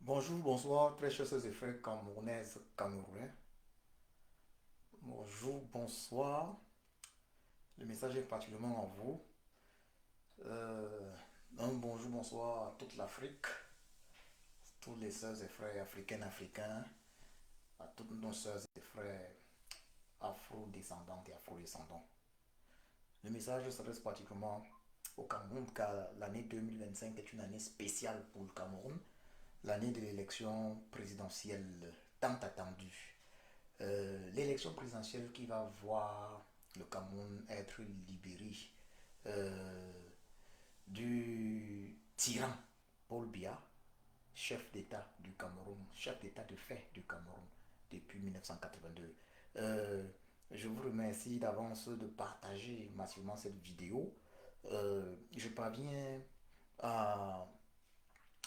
Bonjour, bonsoir, très chers sœurs et frères camerounaises, camerounais. Bonjour, bonsoir. Le message est particulièrement à vous. Euh, un bonjour, bonsoir à toute l'Afrique, tous les sœurs et frères africaines, africains, à toutes nos sœurs et frères afro-descendantes et afro-descendants. Le message s'adresse particulièrement au Cameroun car l'année 2025 est une année spéciale pour le Cameroun, l'année de l'élection présidentielle tant attendue. L'élection présidentielle qui va voir le Cameroun être libéré euh, du tyran Paul Biya, chef d'État du Cameroun, chef d'État de fait du Cameroun depuis 1982. Euh, je vous remercie d'avance de partager massivement cette vidéo. Je parviens à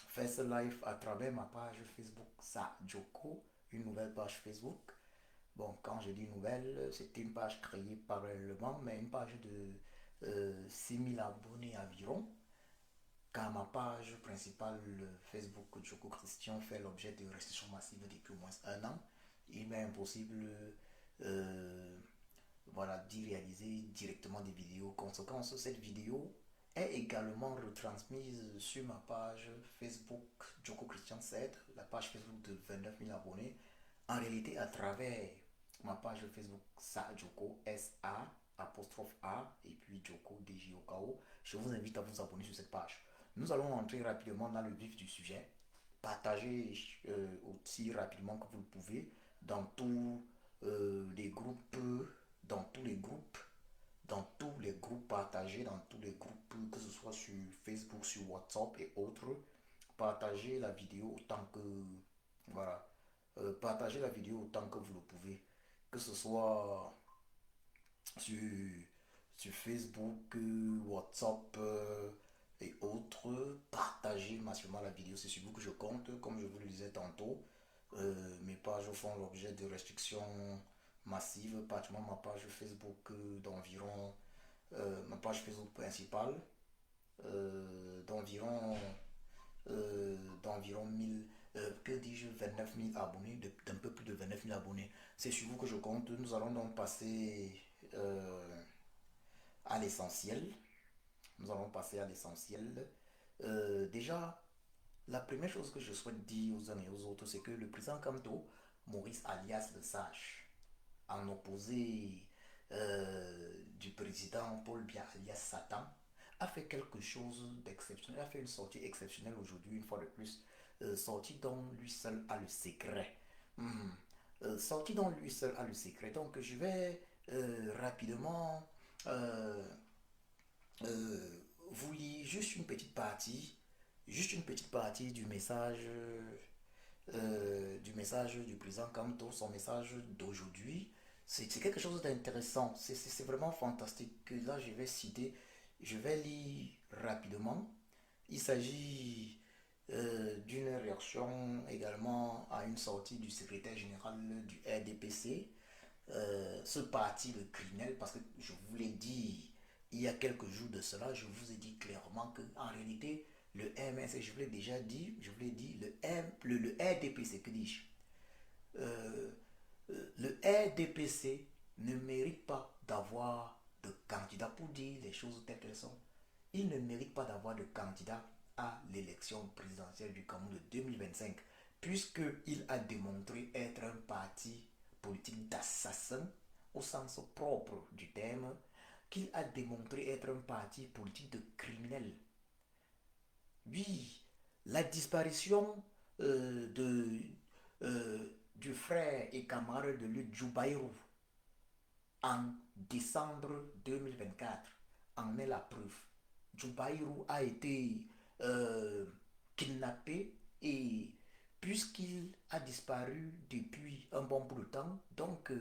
faire ce live à travers ma page Facebook Sadjoko, une nouvelle page Facebook. Bon, quand je dis nouvelle, c'était une page créée parallèlement, mais une page de 6000 abonnés environ. Car ma page principale, le Facebook Joko Christian, fait l'objet de restrictions massives depuis au moins un an. Il m'est impossible euh, voilà, d'y réaliser directement des vidéos. Conséquence, cette vidéo est également retransmise sur ma page Facebook Joko Christian 7, la page Facebook de 29 000 abonnés. En réalité, à travers ma page Facebook Sa Joko, S-A, apostrophe A, et puis Joko, D-J-O-K-O, je vous invite à vous abonner sur cette page. Nous allons entrer rapidement dans le vif du sujet. Partagez aussi rapidement que vous le pouvez dans tous les groupes, dans tous les groupes, dans tous les groupes partagés, dans tous les groupes, que ce soit sur Facebook, sur WhatsApp et autres. Partagez la vidéo autant que voilà, partagez la vidéo autant que vous le pouvez, que ce soit sur, sur Facebook, WhatsApp et autres. Partagez massivement la vidéo, c'est sur vous que je compte, comme je vous le disais tantôt. Mes pages font l'objet de restrictions massives, particulièrement ma page Facebook ma page Facebook principale d'environ d'environ 1000 que dis-je, 29 000 abonnés, d'un peu plus de 29 000 abonnés. C'est sur vous que je compte. Nous allons donc passer à l'essentiel. Nous allons passer à l'essentiel. Déjà, la première chose que je souhaite dire aux uns et aux autres, c'est que le président Kamto, Maurice alias le Sage, en opposé du président Paul Biya alias Satan, a fait quelque chose d'exceptionnel, a fait une sortie exceptionnelle aujourd'hui, une fois de plus, sortie dont lui seul a le secret. Hmm. Sortie dont lui seul a le secret. Donc je vais rapidement euh, euh, vous lire juste une petite partie du message du président Kamto, son message d'aujourd'hui. C'est quelque chose d'intéressant, c'est vraiment fantastique. Que là, je vais lire rapidement. Il s'agit d'une réaction également à une sortie du secrétaire général du RDPC, ce parti de criminel, parce que je vous l'ai dit il y a quelques jours de cela, je vous ai dit clairement que en réalité, le MS, je vous l'ai déjà dit, je vous l'ai dit, le RDPC, que dis-je, euh, le RDPC ne mérite pas d'avoir de candidat pour dire les choses telles qu'elles sont. Il ne mérite pas d'avoir de candidat à l'élection présidentielle du Cameroun de 2025, puisqu'il a démontré être un parti politique d'assassin au sens propre du terme, qu'il a démontré être un parti politique de criminels. Oui, la disparition du frère et camarade de lui, Djoubaïrou, en décembre 2024 en est la preuve. Djoubaïrou a été euh, kidnappé et puisqu'il a disparu depuis un bon bout de temps, donc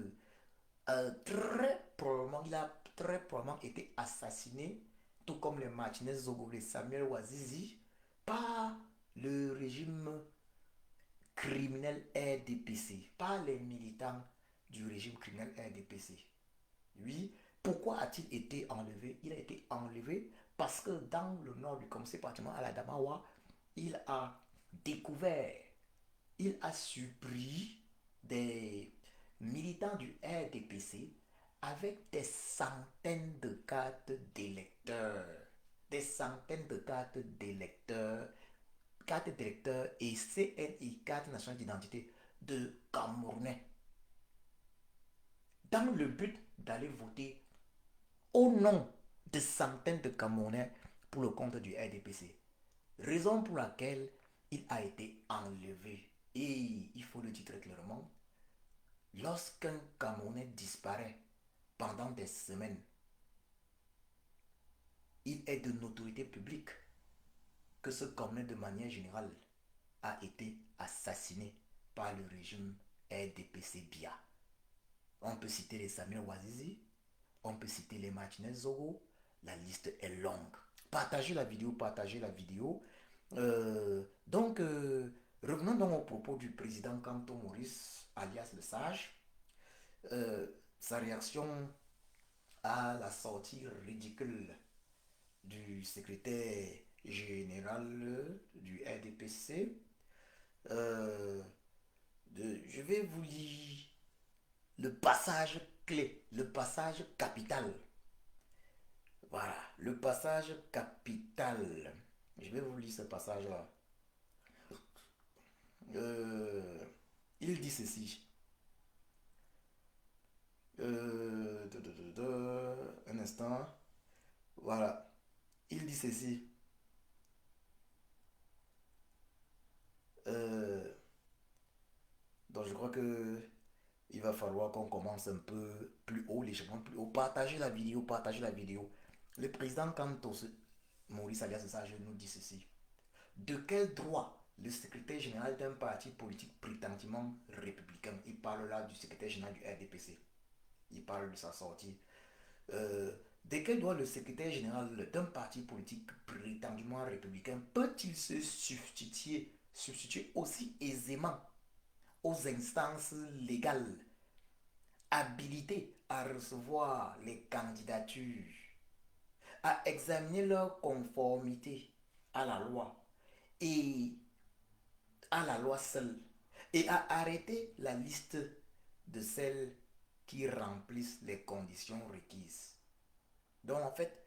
très probablement, il a très probablement été assassiné, tout comme les Martinez Zogo, les Samuel Ouazizi, par le régime criminel RDPC, par les militants du régime criminel RDPC. Oui, pourquoi a-t-il été enlevé? Il a été enlevé parce que dans le nord du Cameroun, particulièrement à la Damawa, il a découvert il a surpris des militants du RDPC avec des centaines de cartes d'électeurs. Des centaines de cartes d'électeurs et CNI, carte nationale d'identité de Camerounais, dans le but d'aller voter au nom de centaines de Camerounais pour le compte du RDPC. Raison pour laquelle il a été enlevé. Et il faut le dire très clairement, lorsqu'un Camerounais disparaît pendant des semaines, il est de notoriété publique que ce Camerounais, de manière générale, a été assassiné par le régime RDPC BIA. On peut citer les Samuel Ouazizi, on peut citer les Martinez Zogo, la liste est longue. Partagez la vidéo, partagez la vidéo. Revenons donc au propos du président Kanto Maurice, alias le Sage. Sa réaction à la sortie ridicule du secrétaire général du RDPC. Je vais vous lire le passage clé, le passage capital. Voilà, le passage capital. Je vais vous lire ce passage-là. Euh, il dit ceci. Un instant. Voilà. Il dit ceci. Euh, donc je crois que il va falloir qu'on commence un peu plus haut, légèrement plus haut. Partagez la vidéo, partagez la vidéo. Le président Kanto Maurice alias Sage nous dit ceci. De quel droit le secrétaire général d'un parti politique prétendument républicain, il parle là du secrétaire général du RDPC, il parle de sa sortie, de quel droit le secrétaire général d'un parti politique prétendument républicain peut-il se substituer aussi aisément aux instances légales habilitées à recevoir les candidatures, à examiner leur conformité à la loi et à la loi seule et à arrêter la liste de celles qui remplissent les conditions requises. Donc en fait,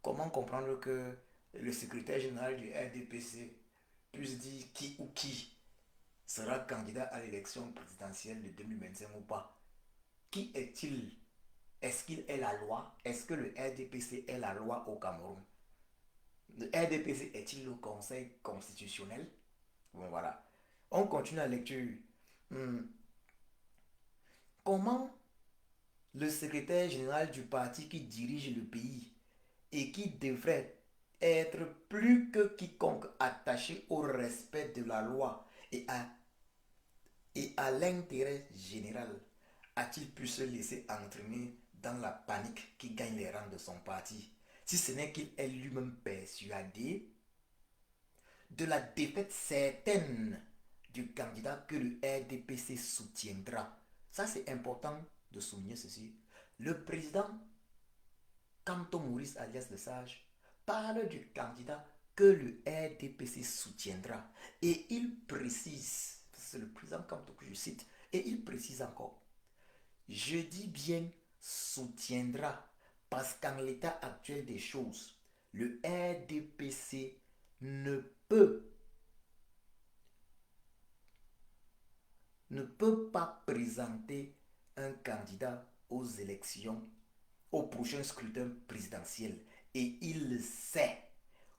comment comprendre que le secrétaire général du RDPC puisse dire qui ou qui sera candidat à l'élection présidentielle de 2025 ou pas? Qui est-il? Est-ce qu'il est la loi? Est-ce que le RDPC est la loi au Cameroun? Le RDPC est-il le Conseil constitutionnel? Bon voilà. On continue la lecture. Hmm. Comment le secrétaire général du parti qui dirige le pays et qui devrait être plus que quiconque attaché au respect de la loi et à l'intérêt général, a-t-il pu se laisser entraîner dans la panique qui gagne les rangs de son parti, si ce n'est qu'il est lui-même persuadé de la défaite certaine du candidat que le RDPC soutiendra? Ça, c'est important de souligner ceci. Le président Kanto Maurice alias Le Sage parle du candidat que le RDPC soutiendra. Et il précise, c'est le président Kanto que je cite, et il précise encore, je dis bien soutiendra, parce qu'en l'état actuel des choses, le RDPC ne peut ne peut pas présenter un candidat aux élections, au prochain scrutin présidentiel. Et il le sait.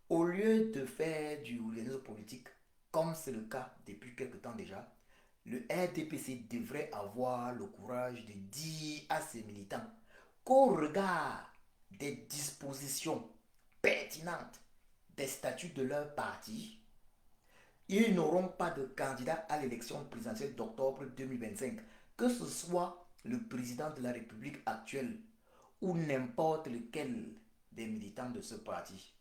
Au lieu de faire du hooliganisme politique, comme c'est le cas depuis quelque temps déjà, le RDPC devrait avoir le courage de dire à ses militants qu'au regard des dispositions pertinentes des statuts de leur parti, ils n'auront pas de candidat à l'élection présidentielle d'octobre 2025, que ce soit le président de la République actuelle ou n'importe lequel des militants de ce parti.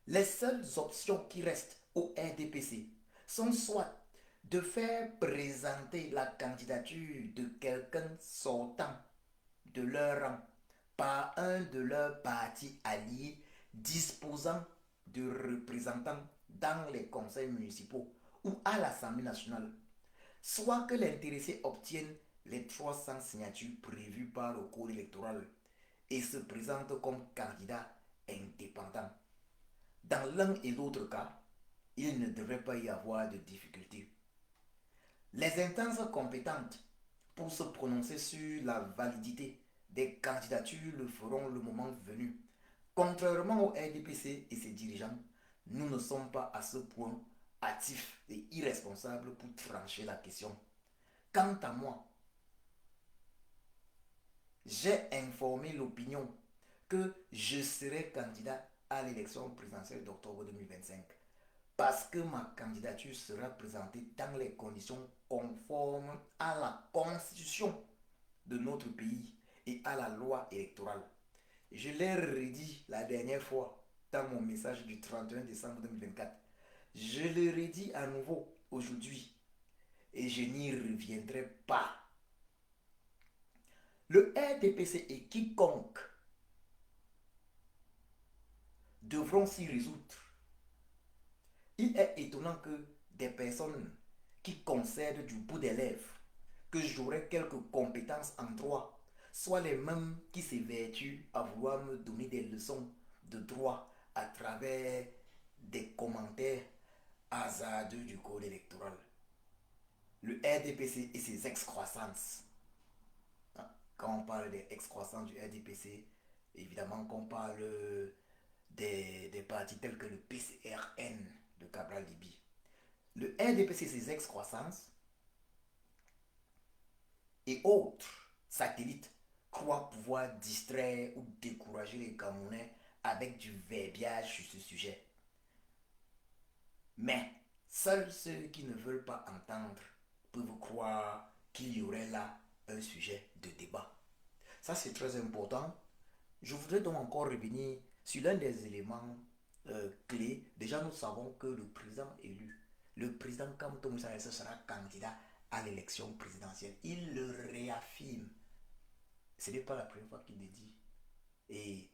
Les seules options qui restent au RDPC sont soit de faire présenter la candidature de quelqu'un sortant de leur rang par un de leurs partis alliés disposant de représentants dans les conseils municipaux, ou à l'Assemblée nationale, soit que l'intéressé obtienne les 300 signatures prévues par le code électoral et se présente comme candidat indépendant. Dans l'un et l'autre cas, il ne devrait pas y avoir de difficultés. Les instances compétentes pour se prononcer sur la validité des candidatures le feront le moment venu. Contrairement au RDPC et ses dirigeants, nous ne sommes pas à ce point hâtifs et irresponsables pour trancher la question. Quant à moi, j'ai informé l'opinion que je serai candidat à l'élection présidentielle d'octobre 2025 parce que ma candidature sera présentée dans les conditions conformes à la constitution de notre pays et à la loi électorale. Je l'ai redit la dernière fois dans mon message du 31 décembre 2024. Je le redis à nouveau aujourd'hui et je n'y reviendrai pas. Le RDPC et quiconque devront s'y résoudre. Il est étonnant que des personnes qui concèdent du bout des lèvres que j'aurai quelques compétences en droit soient les mêmes qui s'évertuent à vouloir me donner des leçons de droit à travers des commentaires hasardeux du code électoral. Le RDPC et ses excroissances. Quand on parle des excroissances du RDPC, évidemment qu'on parle des partis tels que le PCRN de Cabral Libi. Le RDPC et ses excroissances et autres satellites croient pouvoir distraire ou décourager les Camerounais avec du verbiage sur ce sujet. Mais seuls ceux qui ne veulent pas entendre peuvent croire qu'il y aurait là un sujet de débat. Ça, c'est très important. Je voudrais donc encore revenir sur l'un des éléments clés. Déjà, nous savons que le président élu, le président Kamto Moussa sera candidat à l'élection présidentielle. Il le réaffirme. Ce n'est pas la première fois qu'il le dit. Et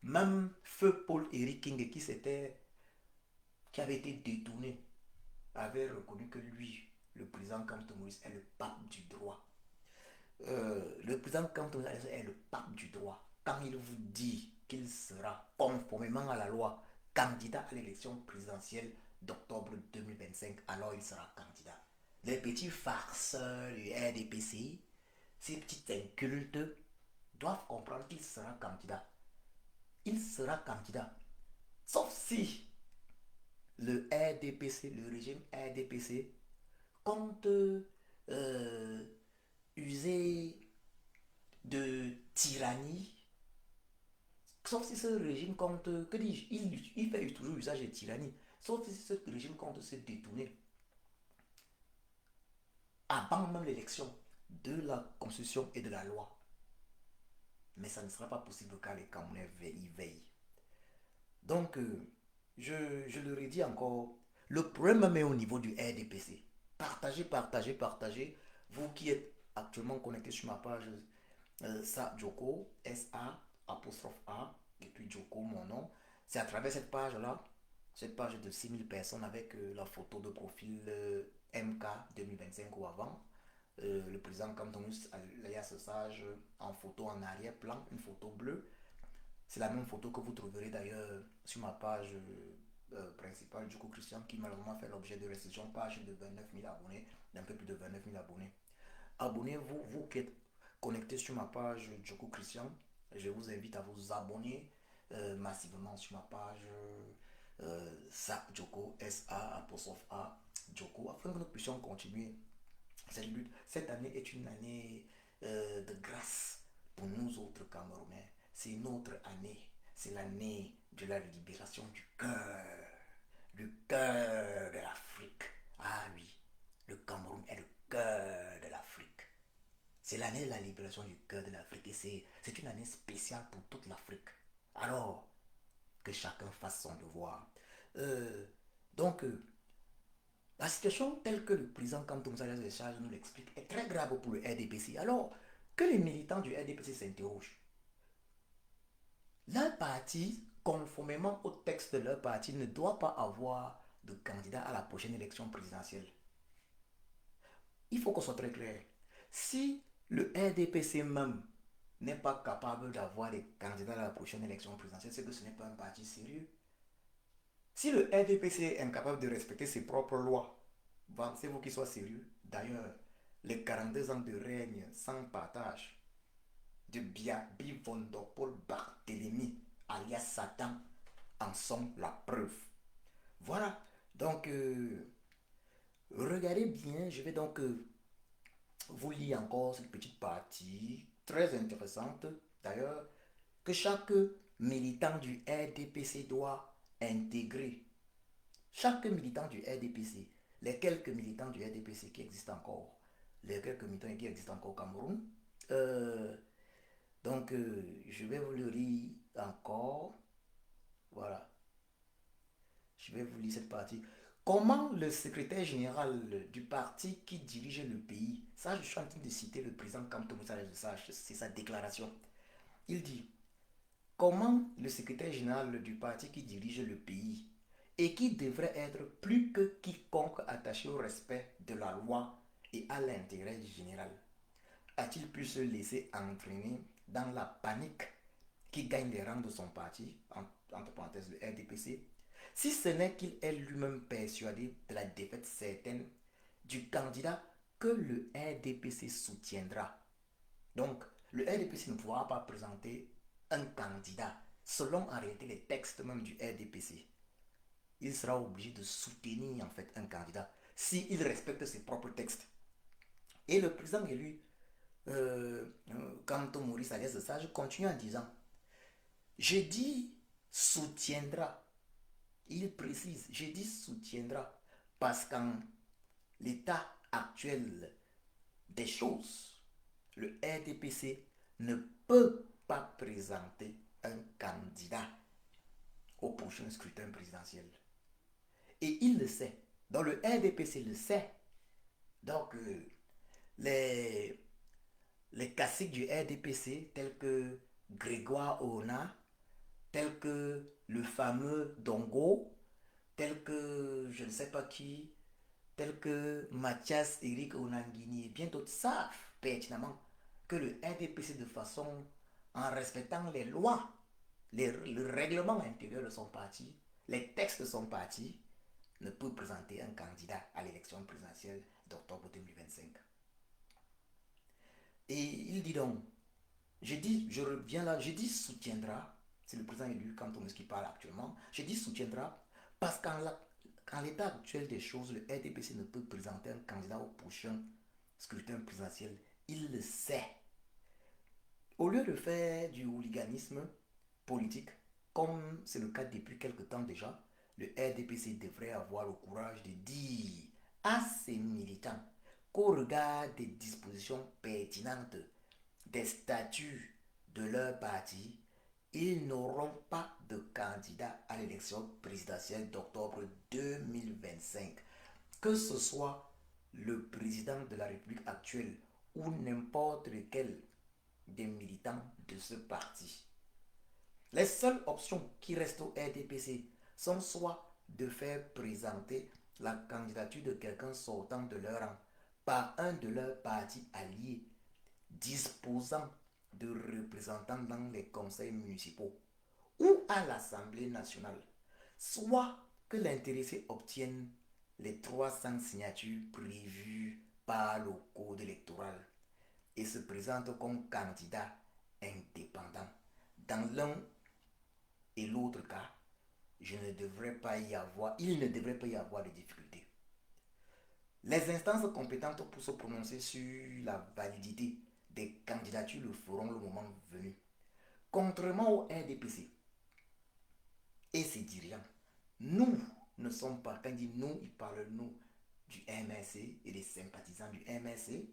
même feu Paul-Éric King qui avait été détourné avait reconnu que lui, le président Kamto Moussa, est le pape du droit. Le président Kamto Moussa est le pape du droit. Quand il vous dit qu'il sera conformément à la loi candidat à l'élection présidentielle d'octobre 2025, alors il sera candidat. Les petits farceurs du RDPC, ces petits incultes, doivent comprendre qu'il sera candidat. Il sera candidat. Sauf si le RDPC, le régime RDPC, compte user de tyrannie. Sauf si ce régime compte, que dis-je, il fait toujours usage de tyrannie. Sauf si ce régime compte se détourner avant même l'élection de la constitution et de la loi. Mais ça ne sera pas possible car les Camerounais y veillent. Donc, je le redis encore, le problème est au niveau du RDPC. Partagez, partagez, partagez. Vous qui êtes actuellement connectés sur ma page Joko, S-A, apostrophe A, et puis Joko, mon nom. C'est à travers cette page-là, cette page de 6000 personnes avec la photo de profil MK 2025 ou avant. Le président Cantonus alias Sage en photo en arrière-plan, une photo bleue. C'est la même photo que vous trouverez d'ailleurs sur ma page principale, Joko Christian, qui malheureusement fait l'objet de restriction, page de 29 000 abonnés, d'un peu plus de 29 000 abonnés. Abonnez-vous, vous qui êtes connectés sur ma page Joko Christian. Je vous invite à vous abonner massivement sur ma page Joko, S-A, apostrophe A, Joko, afin que nous puissions continuer cette lutte. Cette année est une année de grâce pour nous autres Camerounais. C'est notre année. C'est l'année de la libération du cœur. Le cœur de l'Afrique. Ah oui, le Cameroun est le cœur de l'Afrique. C'est l'année de la libération du cœur de l'Afrique et c'est une année spéciale pour toute l'Afrique. Alors, que chacun fasse son devoir. Donc, la situation telle que le président Kantou Moussa nous l'explique est très grave pour le RDPC. Alors, que les militants du RDPC s'interrogent. Leur parti conformément au texte de leur parti, ne doit pas avoir de candidat à la prochaine élection présidentielle. Il faut qu'on soit très clair. Si le RDPC même n'est pas capable d'avoir des candidats à la prochaine élection présidentielle, c'est que ce n'est pas un parti sérieux. Si le RDPC est incapable de respecter ses propres lois, pensez-vous qu'il soit sérieux? D'ailleurs, les 42 ans de règne sans partage de Biabi Vondopol Barthélemy, alias Satan, en sont la preuve. Voilà. Donc, regardez bien, je vais donc vous lire encore cette petite partie très intéressante. D'ailleurs, que chaque militant du RDPC doit intégrer. Chaque militant du RDPC, les quelques militants du RDPC qui existent encore, les quelques militants qui existent encore au Cameroun, euh, donc je vais vous le lire encore. Voilà, je vais vous lire cette partie. Comment le secrétaire général du parti qui dirigeait le pays, ça je suis en train de citer le président Kamto Moussa, c'est sa déclaration. Il dit, comment le secrétaire général du parti qui dirige le pays et qui devrait être plus que quiconque attaché au respect de la loi et à l'intérêt général, a-t-il pu se laisser entraîner dans la panique qui gagne les rangs de son parti, entre parenthèses le RDPC, si ce n'est qu'il est lui-même persuadé de la défaite certaine du candidat que le RDPC soutiendra. Donc, le RDPC ne pourra pas présenter un candidat selon en réalité les textes même du RDPC. Il sera obligé de soutenir en fait un candidat s'il respecte ses propres textes. Et le président élu, Kanto Maurice Alias de Sage, continue en disant, j'ai dit soutiendra. Il précise, j'ai dit soutiendra parce qu'en l'état actuel des choses, le RDPC ne peut pas présenter un candidat au prochain scrutin présidentiel. Et il le sait. Donc le RDPC le sait. Donc les, les caciques du RDPC, tels que Grégoire Ona, tels que le fameux Dongo, tels que je ne sais pas qui, tels que Mathias Eric Onangini et bien d'autres savent pertinemment que le RDPC de façon en respectant les lois, le règlement intérieur de son parti, les textes de son parti, ne peut présenter un candidat à l'élection présidentielle d'octobre 2025. Et il dit donc, je reviens là, je dis soutiendra, c'est le président élu quand on qui parle actuellement, je dis soutiendra parce qu'en l'état actuel des choses, le RDPC ne peut présenter un candidat au prochain scrutin présidentiel. Il le sait. Au lieu de faire du hooliganisme politique, comme c'est le cas depuis quelque temps déjà, le RDPC devrait avoir le courage de dire à ses militants qu'au regard des dispositions pertinentes des statuts de leur parti, ils n'auront pas de candidat à l'élection présidentielle d'octobre 2025. Que ce soit le président de la République actuelle ou n'importe lequel des militants de ce parti. Les seules options qui restent au RDPC sont soit de faire présenter la candidature de quelqu'un sortant de leur rang par un de leurs partis alliés disposant de représentants dans les conseils municipaux ou à l'Assemblée nationale, soit que l'intéressé obtienne les 300 signatures prévues par le code électoral et se présente comme candidat indépendant. Dans l'un et l'autre cas, il ne devrait pas y avoir de difficultés. Les instances compétentes pour se prononcer sur la validité des candidatures le feront le moment venu. Contrairement au RDPC et ses dirigeants, nous ne sommes pas, quand il dit nous, il parle nous du MRC et des sympathisants du MRC.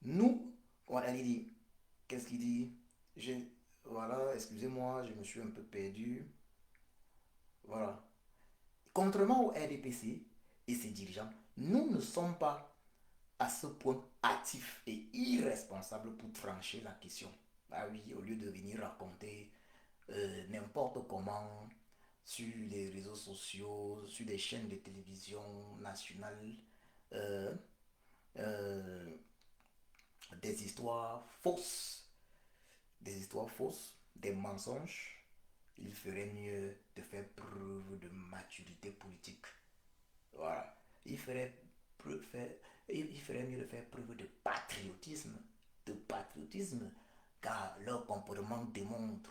Nous, voilà, il dit, qu'est-ce qu'il dit? Voilà, excusez-moi, je me suis un peu perdu. Voilà. Contrairement au RDPC et ses dirigeants, nous ne sommes pas à ce point actifs et irresponsables pour trancher la question. Ah oui, au lieu de venir raconter n'importe comment sur les réseaux sociaux, sur des chaînes de télévision nationales, euh, euh, des histoires fausses, des mensonges. Il ferait mieux de faire preuve de maturité politique. Voilà. Il ferait, faire, il ferait mieux de faire preuve de patriotisme, car leur comportement démontre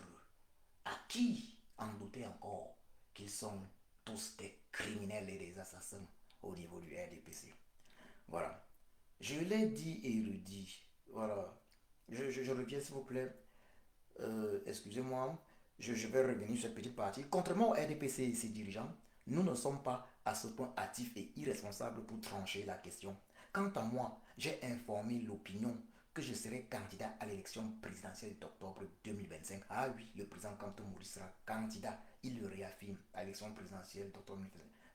à qui en douter encore qu'ils sont tous des criminels et des assassins au niveau du RDPC. Voilà. Je l'ai dit et redit. Voilà. Je reviens s'il vous plaît. Excusez-moi. Je vais revenir sur cette petite partie. Contrairement au RDPC et ses dirigeants, nous ne sommes pas à ce point actifs et irresponsables pour trancher la question. Quant à moi, j'ai informé l'opinion que je serai candidat à l'élection présidentielle d'octobre 2025. Ah oui, le président Kanto Maurice sera candidat. Il le réaffirme à l'élection présidentielle d'octobre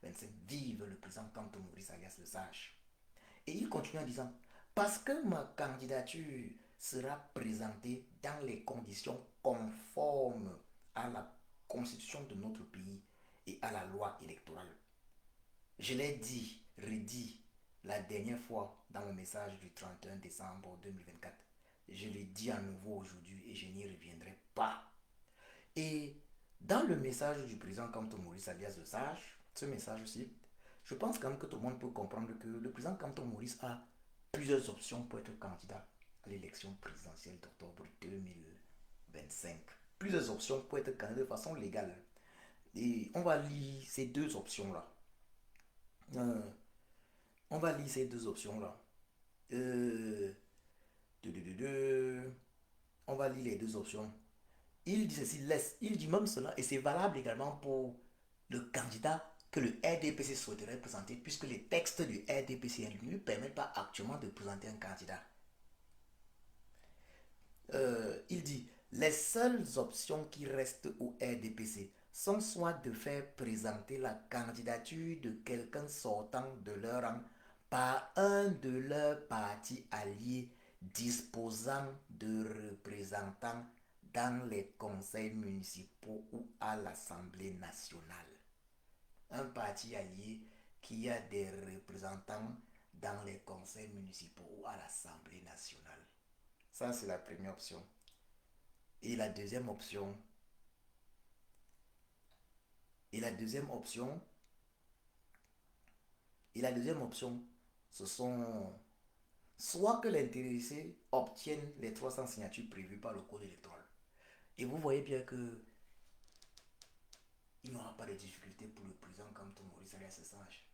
2025. Vive le président Kanto Maurice alias le sage. Et il continue en disant, parce que ma candidature sera présentée dans les conditions conformes à la constitution de notre pays et à la loi électorale. Je l'ai dit, redit la dernière fois dans mon message du 31 décembre 2024. Je le dis à nouveau aujourd'hui et je n'y reviendrai pas. Et dans le message du président Kanto Maurice alias le sage, ce message aussi, je pense quand même que tout le monde peut comprendre que le président Kanto Maurice a plusieurs options pour être candidat à l'élection présidentielle d'octobre 2025. Plusieurs options pour être candidat de façon légale. Et on va lire ces deux options-là. Euh, on va lire ces deux options-là. Euh, on va lire les deux options. Il dit ceci, laisse, il dit même cela, et c'est valable également pour le candidat que le RDPC souhaiterait présenter, puisque les textes du RDPC ne lui permettent pas actuellement de présenter un candidat. Il dit, les seules options qui restent au RDPC sont soit de faire présenter la candidature de quelqu'un sortant de leur rang par un de leurs partis alliés disposant de représentants dans les conseils municipaux ou à l'Assemblée nationale. Un parti allié qui a des représentants dans les conseils municipaux ou à l'Assemblée nationale. Ça, c'est la première option. Et la deuxième option, et la deuxième option, et la deuxième option, ce sont soit que l'intéressé obtienne les 300 signatures prévues par le code électoral. Et vous voyez bien que il n'y aura pas de difficulté pour le président comme Maurice Alias Sage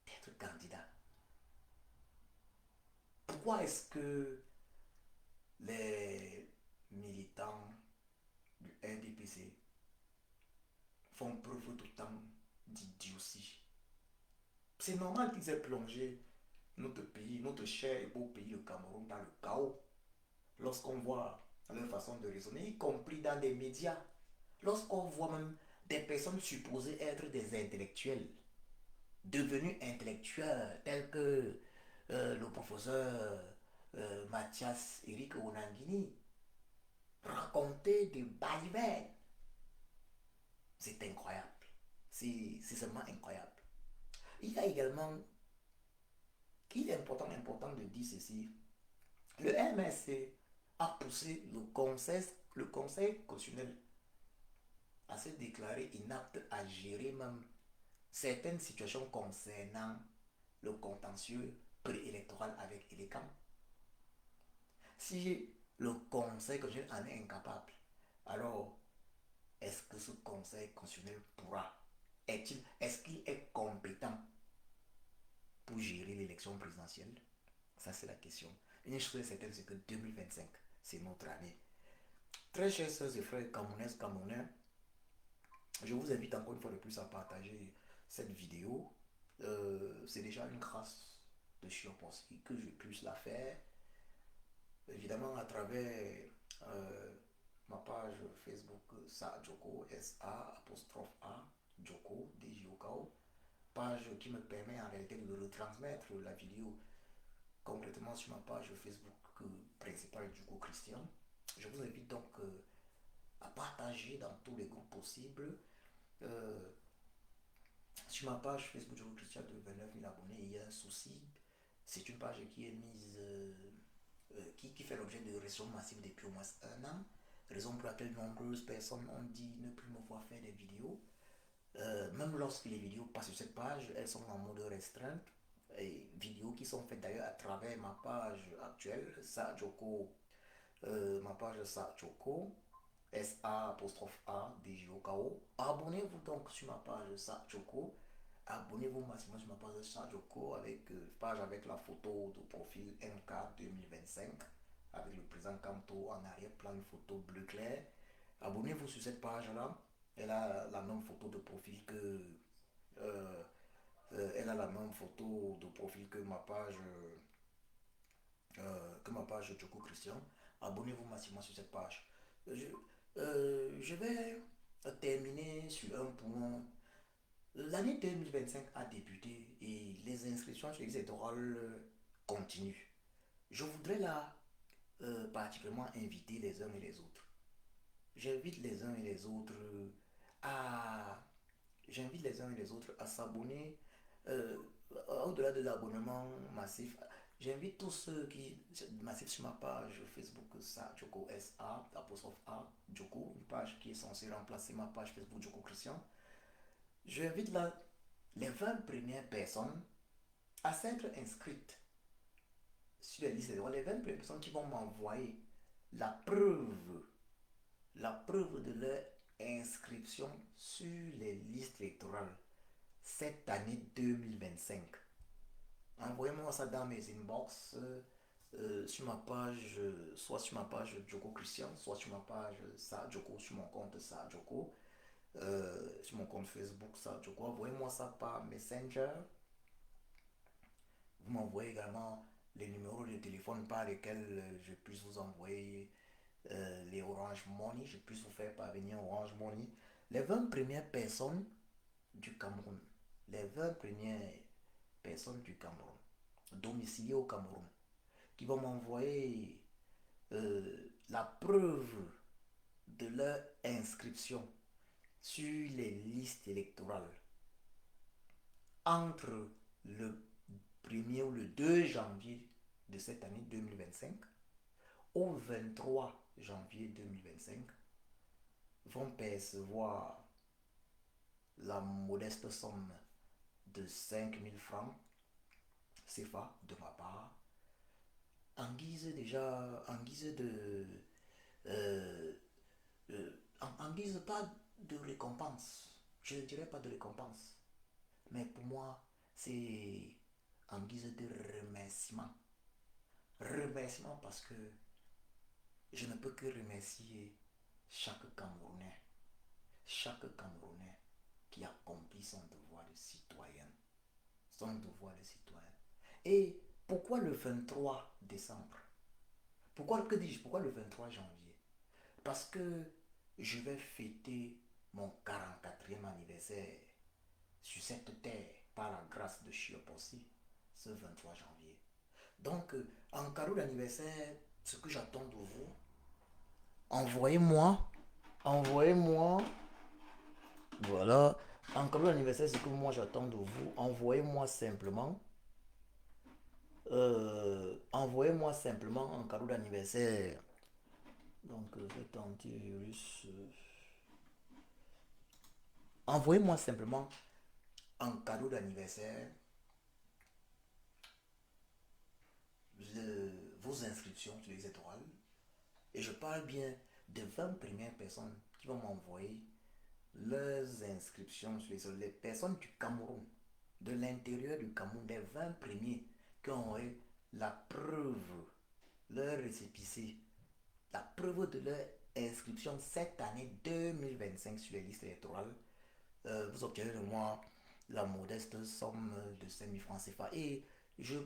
d'être candidat. Pourquoi est-ce que les militants du RDPC font preuve tout le temps d'idiotie? C'est normal qu'ils aient plongé notre pays, notre cher et beau pays, le Cameroun, dans le chaos. Lorsqu'on voit leur façon de raisonner, y compris dans les médias, lorsqu'on voit même des personnes supposées être des intellectuels, devenus intellectuels, tels que le professeur Mathias Eric Onangini, raconter des balivernes. C'est incroyable. C'est seulement incroyable. Il y a également, il est important de dire ceci, le MSC a poussé le conseil constitutionnel à se déclarer inapte à gérer même certaines situations concernant le contentieux préélectoral avec Elecam. Si le conseil constitutionnel en est incapable, alors est-ce que ce conseil constitutionnel pourra, est-ce qu'il est compétent pour gérer l'élection présidentielle? Ça, c'est la question. Une chose est certaine, c'est que 2025, c'est notre année. Très chers sœurs et frères camerounaises, camerounais, je vous invite encore une fois de plus à partager cette vidéo. C'est déjà une grâce de Chioposki que je puisse la faire. Évidemment, à travers ma page Facebook Sa Joko, S-A apostrophe A, Joko, D-J-O-K-O, page qui me permet en réalité de retransmettre la vidéo concrètement sur ma page Facebook principale Joko Christian. Je vous invite donc à partager dans tous les groupes possibles. Euh, Sur ma page Facebook Jogo Christian de 29 000 abonnés, il y a un souci. C'est une page qui est mise, qui fait l'objet de réseaux massifs depuis au moins un an. Raison pour laquelle nombreuses personnes ont dit ne plus me voir faire des vidéos. Même lorsque les vidéos passent sur cette page, elles sont en mode restreint. Et vidéos qui sont faites d'ailleurs à travers ma page actuelle, Sajoko, ma page Sajoko, S-A-A-D-J-O-K-O. Abonnez-vous donc sur ma page Sajoko. Abonnez-vous massivement sur ma page Sajoko avec page avec la photo de profil MK 2025 avec le président Kanto en arrière-plan, une photo bleu clair. Abonnez-vous sur cette page-là. Elle a la même photo de profil euh, elle a la même photo de profil que ma page Joko Christian. Abonnez-vous massivement sur cette page. Je vais terminer sur un point. L'année 2025 a débuté et les inscriptions sur les électorales continuent. Je voudrais là particulièrement inviter les uns et les autres. J'invite les uns et les autres à J'invite les uns et les autres à s'abonner. euh, Au-delà de l'abonnement massif, j'invite tous ceux qui massif sur ma page Facebook ça Joko SA apostrophe A Joko, une page qui est censée remplacer ma page Facebook Joko Christian. J'invite là les 20 premières personnes à s'être inscrites sur les listes électorales, les 20 premières personnes qui vont m'envoyer la preuve la preuve de leur inscription sur les listes électorales cette année 2025. Envoyez-moi ça dans mes inbox, sur ma page, soit sur ma page Joko Christian, soit sur ma page ça Joko, sur mon compte ça Joko, sur mon compte Facebook ça Joko. Envoyez-moi ça par Messenger. Vous m'envoyez également les numéros de téléphone par lesquels je puisse vous envoyer les Orange Money, je puisse vous faire parvenir Orange Money. Les 20 premières personnes du Cameroun, les 20 premières personnes du Cameroun, domiciliées au Cameroun, qui vont m'envoyer la preuve de leur inscription sur les listes électorales entre le 1er ou le 2 janvier de cette année 2025 au 23 janvier 2025 vont percevoir la modeste somme de 5 000 francs CFA de ma part en guise de euh, en guise pas de récompense, je ne dirais pas de récompense, mais pour moi c'est en guise de remerciement parce que je ne peux que remercier chaque Camerounais chaque Camerounais qui accomplit son devoir de citoyen. Son devoir de citoyen. Et pourquoi le 23 décembre? Que dis-je? Pourquoi le 23 janvier? Parce que je vais fêter mon 44e anniversaire sur cette terre par la grâce de Chiopossi ce 23 janvier. Donc, en cadeau d'anniversaire, ce que j'attends de vous, envoyez-moi, envoyez-moi voilà. En cadeau d'anniversaire, ce que moi j'attends de vous, envoyez-moi simplement un cadeau d'anniversaire. Donc, cet antivirus. Envoyez-moi simplement un cadeau d'anniversaire, vos inscriptions sur les étoiles. Et je parle bien des 20 premières personnes qui vont m'envoyer leurs inscriptions sur les personnes du Cameroun, de l'intérieur du Cameroun, des 20 premiers qui ont eu la preuve, leur récépissé, la preuve de leur inscription cette année 2025 sur les listes électorales. Vous obtiendrez de moi la modeste somme de 5 000 francs CFA. Et je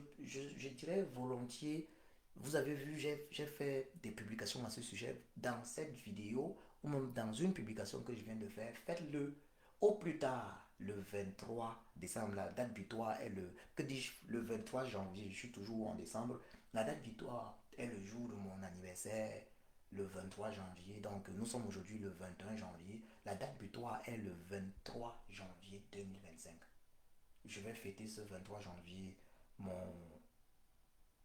dirais volontiers, vous avez vu, j'ai fait des publications à ce sujet dans cette vidéo ou même dans une publication que je viens de faire. Faites-le au plus tard le 23 décembre. La date butoir est que dis-je, le 23 janvier. Je suis toujours en décembre. La date butoir est le jour de mon anniversaire le 23 janvier. Donc, nous sommes aujourd'hui le 21 janvier. La date butoir est le 23 janvier 2025. Je vais fêter ce 23 janvier mon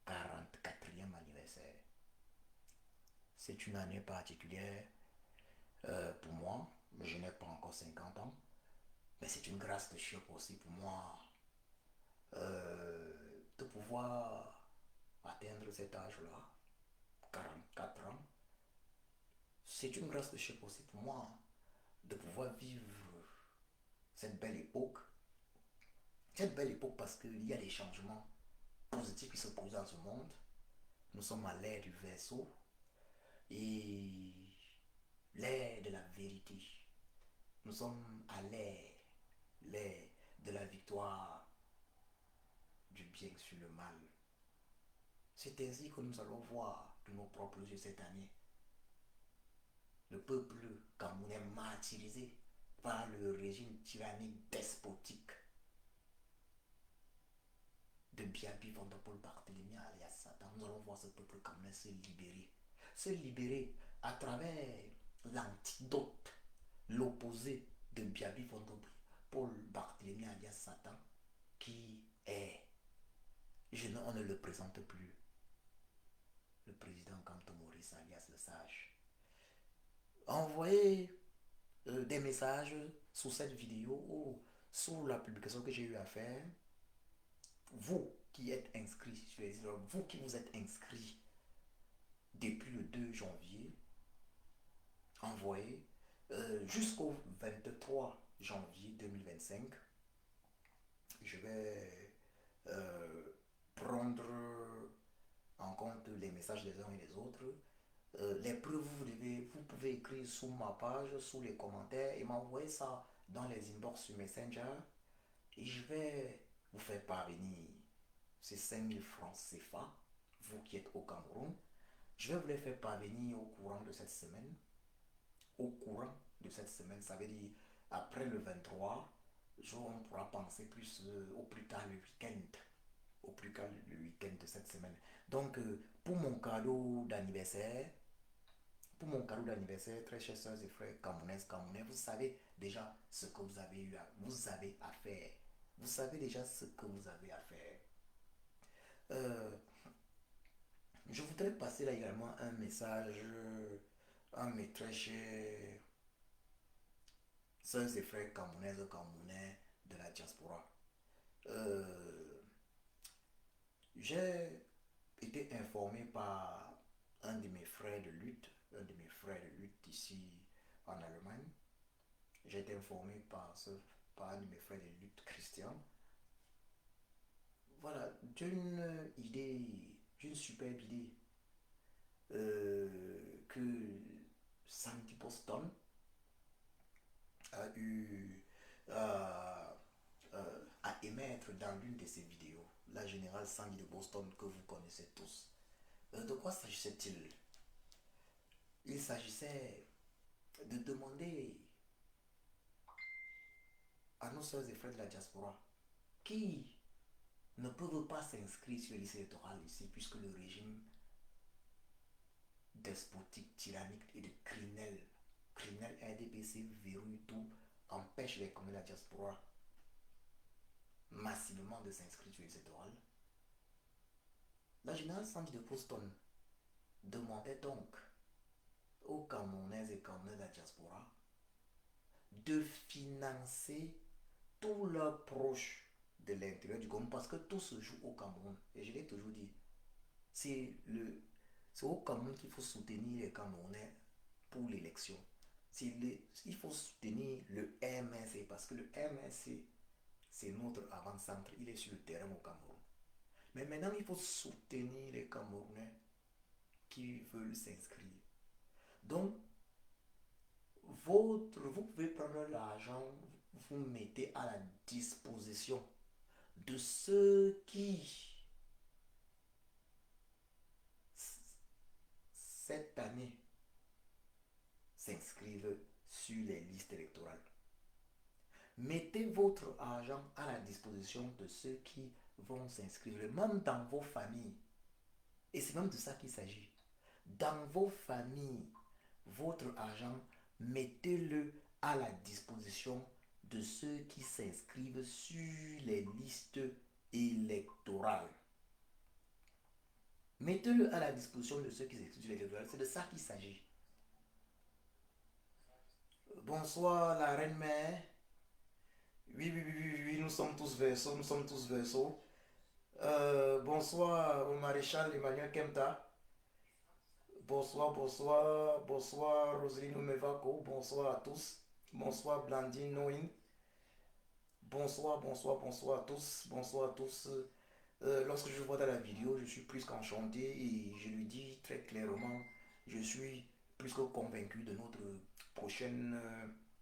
44e anniversaire. C'est une année particulière pour moi. Je n'ai pas encore 50 ans. Mais c'est une grâce de Dieu aussi pour moi de pouvoir atteindre cet âge-là, 44 ans. C'est une grâce de Dieu aussi pour moi de pouvoir vivre cette belle époque. Cette belle époque parce qu'il y a des changements positifs qui se posent dans ce monde. Nous sommes à l'ère du Verseau et l'ère de la vérité. Nous sommes à l'ère de la victoire du bien sur le mal. C'est ainsi que nous allons voir de nos propres yeux cette année le peuple camerounais martyrisé par le régime tyrannique despotique de Biabi Vondopol Barthélemy alias Satan. Nous allons voir ce peuple camerounais se libérer. Se libérer à travers l'antidote, l'opposé de Biabi Vondopol Barthélemy alias Satan, qui est, on ne le présente plus, le président Kanto Maurice alias le sage. Envoyez des messages sous cette vidéo ou sous la publication que j'ai eu à faire. Vous qui êtes inscrits sur les îles, vous qui vous êtes inscrits depuis le 2 janvier, envoyez jusqu'au 23 janvier 2025. Je vais prendre en compte les messages des uns et des autres. Les preuves, vous pouvez écrire sous ma page, sous les commentaires et m'envoyer ça dans les inbox sur Messenger. Et je vais vous faire parvenir ces 5000 francs CFA, vous qui êtes au Cameroun. Je vais vous les faire parvenir au courant de cette semaine. Au courant de cette semaine, ça veut dire après le 23, on pourra penser plus au plus tard le week-end. Au plus tard le week-end de cette semaine. Donc, pour mon cadeau d'anniversaire, très chers soeurs et frères camerounaises, camerounais, vous savez déjà ce que vous avez à faire. Vous savez déjà ce que vous avez à faire. Je voudrais passer là également un message à mes très chers soeurs et frères camerounaises, camerounais de la diaspora. J'ai été informé par un de mes frères de lutte, ici en Allemagne. J'ai été informé par un de mes frères de lutte, Christian. Voilà, d'une superbe idée que Sandy Boston a eu à émettre dans l'une de ses vidéos. La générale Sandy de Boston que vous connaissez tous. De quoi s'agissait-il? Il s'agissait de demander à nos soeurs et frères de la diaspora qui ne peuvent pas s'inscrire sur les listes électorales ici puisque le régime despotique, tyrannique et de criminel RDPC verrouille tout, empêche les communes de la diaspora massivement de s'inscrire sur les listes électorales. La générale Sandy de Boston demandait donc aux Camerounaises et Camerounais de la diaspora de financer tous leurs proches de l'intérieur du Cameroun parce que tout se joue au Cameroun. Et je l'ai toujours dit, c'est au Cameroun qu'il faut soutenir les Camerounais pour l'élection. Il faut soutenir le MSC parce que le MSC, c'est notre avant-centre. Il est sur le terrain au Cameroun. Mais maintenant, il faut soutenir les Camerounais qui veulent s'inscrire. Donc, vous pouvez prendre l'argent, vous mettez à la disposition de ceux qui, cette année, s'inscrivent sur les listes électorales. Mettez votre argent à la disposition de ceux qui vont s'inscrire, même dans vos familles. Et c'est même de ça qu'il s'agit. Dans vos familles, votre argent, mettez-le à la disposition de ceux qui s'inscrivent sur les listes électorales. Mettez-le à la disposition de ceux qui s'inscrivent sur les listes électorales. C'est de ça qu'il s'agit. Bonsoir la reine-mère. Oui, oui, oui, oui, oui, nous sommes tous versos, nous sommes tous versos. Bonsoir au maréchal Emmanuel Kemta. Bonsoir, bonsoir, bonsoir Roselyne Omevako. Bonsoir à tous. Bonsoir Blandine Noin. Bonsoir, bonsoir, bonsoir à tous. Bonsoir à tous. Lorsque je vois dans la vidéo, je suis plus qu'enchanté et je lui dis très clairement, je suis plus que convaincu de notre prochaine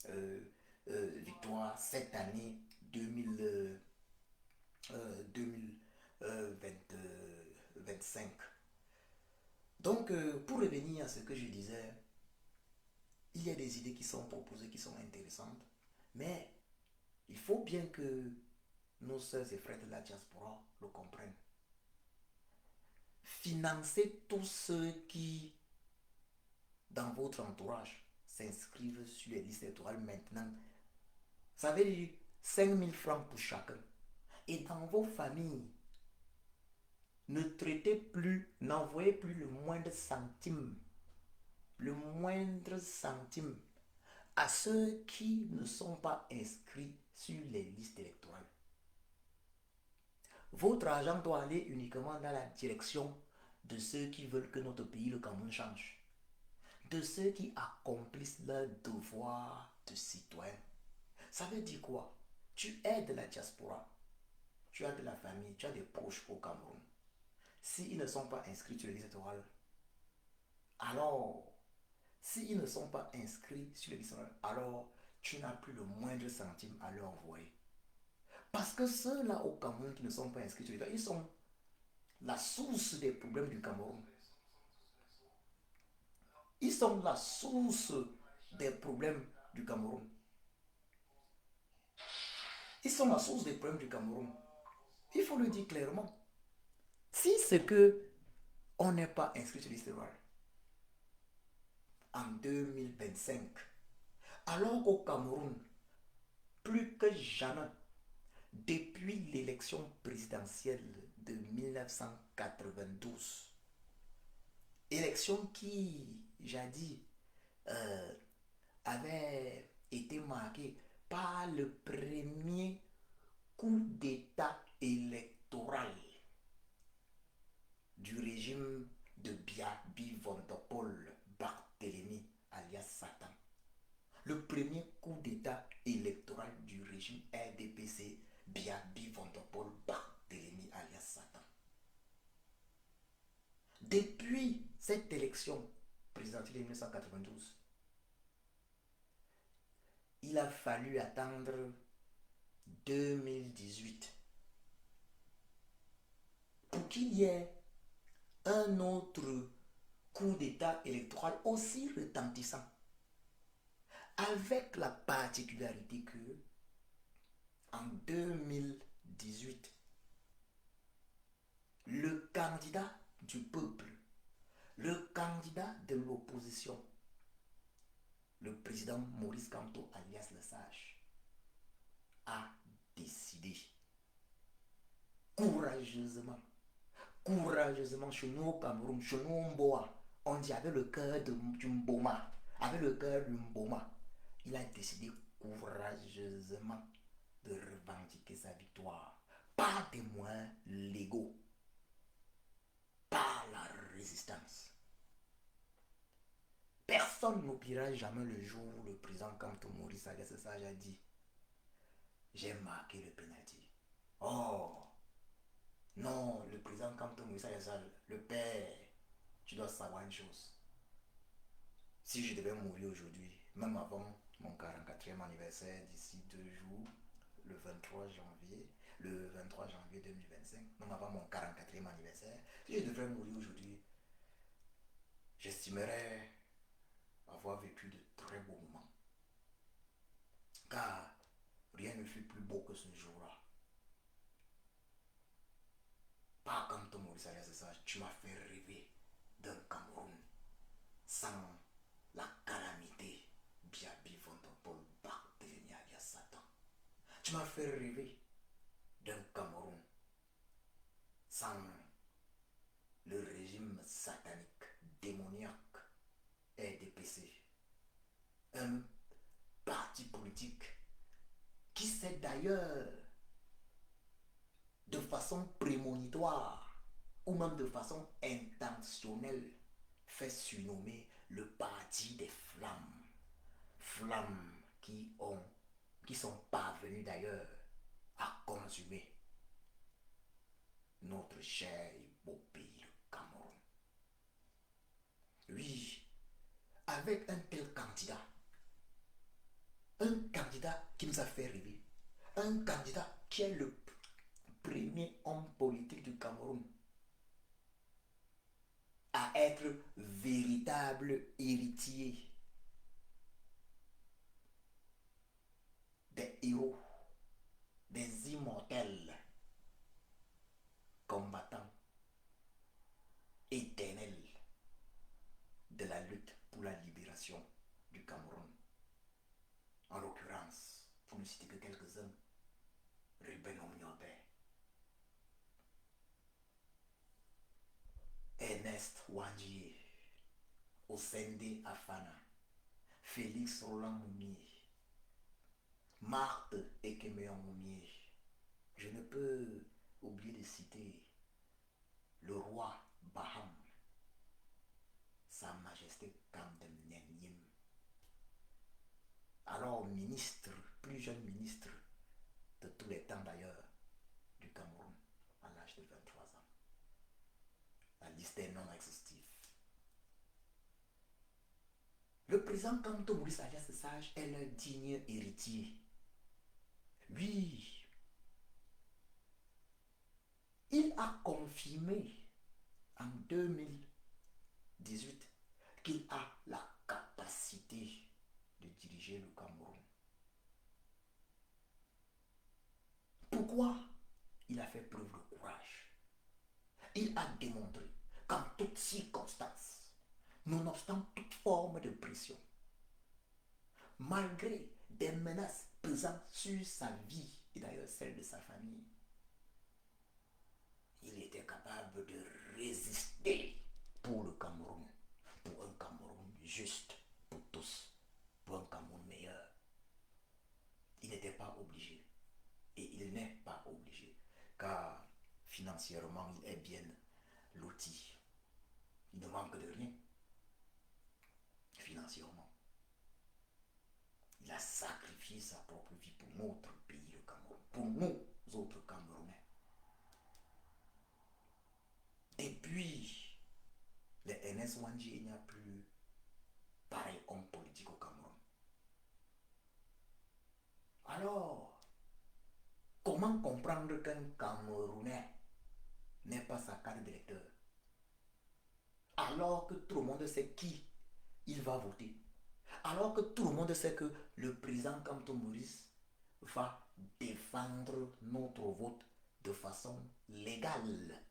euh, victoire cette année 2025. Donc, pour revenir à ce que je disais, il y a des idées qui sont proposées, qui sont intéressantes, mais il faut bien que nos sœurs et frères de la diaspora le comprennent. Financez tous ceux qui, dans votre entourage, s'inscrivent sur les listes électorales maintenant. Ça veut dire 5 000 francs pour chacun. Et dans vos familles, ne traitez plus, n'envoyez plus le moindre centime à ceux qui ne sont pas inscrits sur les listes électorales. Votre argent doit aller uniquement dans la direction de ceux qui veulent que notre pays, le Cameroun, change. De ceux qui accomplissent leur devoir de citoyen. Ça veut dire quoi? Tu es de la diaspora, tu as de la famille, tu as des proches au Cameroun. S'ils ne sont pas inscrits sur les listes électorales, alors, s'ils ne sont pas inscrits sur les listes électorales, alors tu n'as plus le moindre centime à leur envoyer. Parce que ceux-là au Cameroun qui ne sont pas inscrits sur les listes, ils sont la source des problèmes du Cameroun. Ils sont la source des problèmes du Cameroun. Ils sont la source des problèmes du Cameroun. Il faut le dire clairement. Si c'est que on n'est pas inscrit sur l'histoire en 2025, alors qu'au Cameroun, plus que jamais, depuis l'élection présidentielle de 1992, élection qui, jadis, euh, avait été marquée par le premier coup d'État électoral du régime de Biabi Vondopol Barthélemy alias Satan. Le premier coup d'État électoral du régime RDPC Biabi Vondopol Barthélemy alias Satan. Depuis cette élection présidentielle de 1992, il a fallu attendre 2018 pour qu'il y ait un autre coup d'État électoral aussi retentissant, avec la particularité que en 2018, le candidat du peuple, le candidat de l'opposition, le président Maurice Kamto alias Le Sage, a décidé courageusement, chez nous au Cameroun, chez nous au Mboa, on dit avec le cœur du Mboma, avec le cœur du Mboma, il a décidé courageusement de revendiquer sa victoire par des moyens légaux, par la résistance. Personne n'oubliera jamais le jour où le président Kamto Maurice Agassage a dit j'ai marqué le penalty. Oh non, le président Kamto Maurice Agassage, le père, tu dois savoir une chose. Si je devais mourir aujourd'hui, même avant mon 44e anniversaire d'ici 2 jours, le 23 janvier, 2025, même avant mon 44e anniversaire, si je devrais mourir aujourd'hui, j'estimerais avoir vécu de très beaux moments. Car rien ne fut plus beau que ce jour-là. Pas comme ton Maurice Alias, tu m'as fait rêver d'un Cameroun sans la calamité, bien vivante Paul Barthélemy alias Satan. Tu m'as fait rêver d'un Cameroun sans le régime satanique, démoniaque et DPC. Un parti politique qui s'est d'ailleurs de façon prémonitoire ou même de façon intentionnelle fait surnommer le parti des flammes. Flammes qui sont parvenues d'ailleurs à consumer notre cher et beau pays, le Cameroun. Oui, avec un tel candidat, un candidat qui nous a fait rêver, un candidat qui est le premier homme politique du Cameroun à être véritable héritier des héros, des immortels combattants éternels de la lutte pour la libération du Cameroun. En l'occurrence, pour ne citer que quelques-uns, Ruben Omniobé, Ernest Ouadjie, Osende Afana, Félix Roland Moumier, Marthe Ekemeon Moumier. Je ne peux oublier de citer le roi Baham, Sa Majesté Kamdem Nyem. Alors ministre, plus jeune ministre de tous les temps d'ailleurs du Cameroun, à l'âge de 23 ans. La liste est non exhaustive. Le président Kanto Maurice alias Sage est le digne héritier. Oui, il a confirmé en 2018 qu'il a la capacité de diriger le Cameroun. Pourquoi il a fait preuve de courage? Il a démontré qu'en toutes circonstances, nonobstant toute forme de pression, malgré des menaces pesant sur sa vie et d'ailleurs celle de sa famille, il était capable de résister pour le Cameroun, pour un Cameroun juste pour tous, pour un Cameroun meilleur. Il n'était pas obligé, et il n'est pas obligé, car financièrement il est bien loti. Il ne manque de rien financièrement. Il a sacrifié sa propre vie pour notre pays, le Cameroun, pour nous autres Camerounais. Et puis, les NS Wandji, il n'y a plus pareil homme politique au Cameroun. Alors, comment comprendre qu'un Camerounais n'ait pas sa carte d'électeur alors que tout le monde sait qui il va voter, alors que tout le monde sait que le président Kanto Maurice va défendre notre vote de façon légale.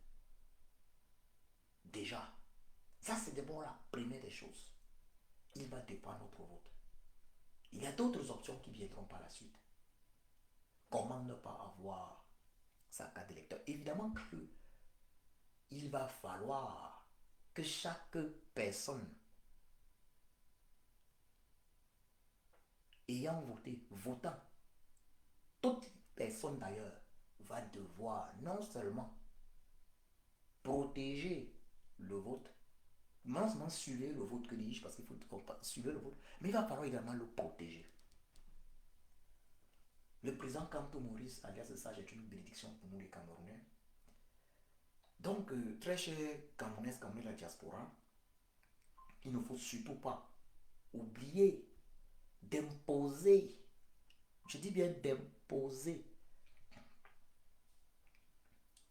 Déjà, ça c'est d'abord la première des choses. Il va défendre notre vote. Il y a d'autres options qui viendront par la suite. Comment ne pas avoir sa carte d'électeur? Évidemment qu'il va falloir que chaque personne ayant voté, votant, toute personne d'ailleurs va devoir non seulement protéger le vote, non seulement suivre le vote que dis-je, parce qu'il faut suivre le vote, mais il va falloir également le protéger. Le président Kanto Maurice, alias Sage, est une bénédiction pour nous les Camerounais. Donc, très chers Camerounais, Camerounais de la diaspora, il ne faut surtout pas oublier d'imposer, je dis bien d'imposer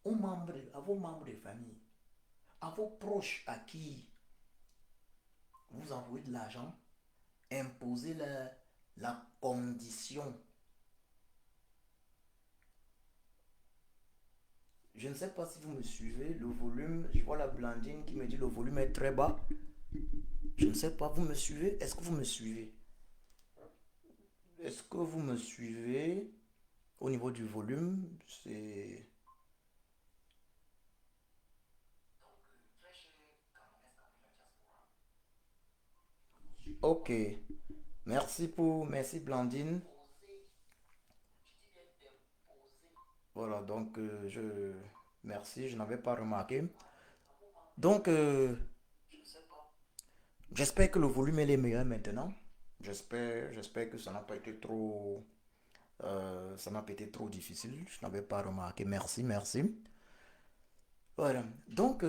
aux membres, à vos membres de famille, à vos proches à qui vous envoyez de l'argent, imposer la condition. Je ne sais pas si vous me suivez, le volume, je vois la Blandine qui me dit le volume est très bas. Je ne sais pas, vous me suivez? Est-ce que vous me suivez? Est-ce que vous me suivez? Au niveau du volume, c'est... Ok. Merci Blandine. Voilà, donc merci, je n'avais pas remarqué. Donc, j'espère que le volume est meilleur maintenant. J'espère que ça n'a pas été trop, ça n'a pas été trop difficile. Je n'avais pas remarqué. Merci. Voilà. Donc,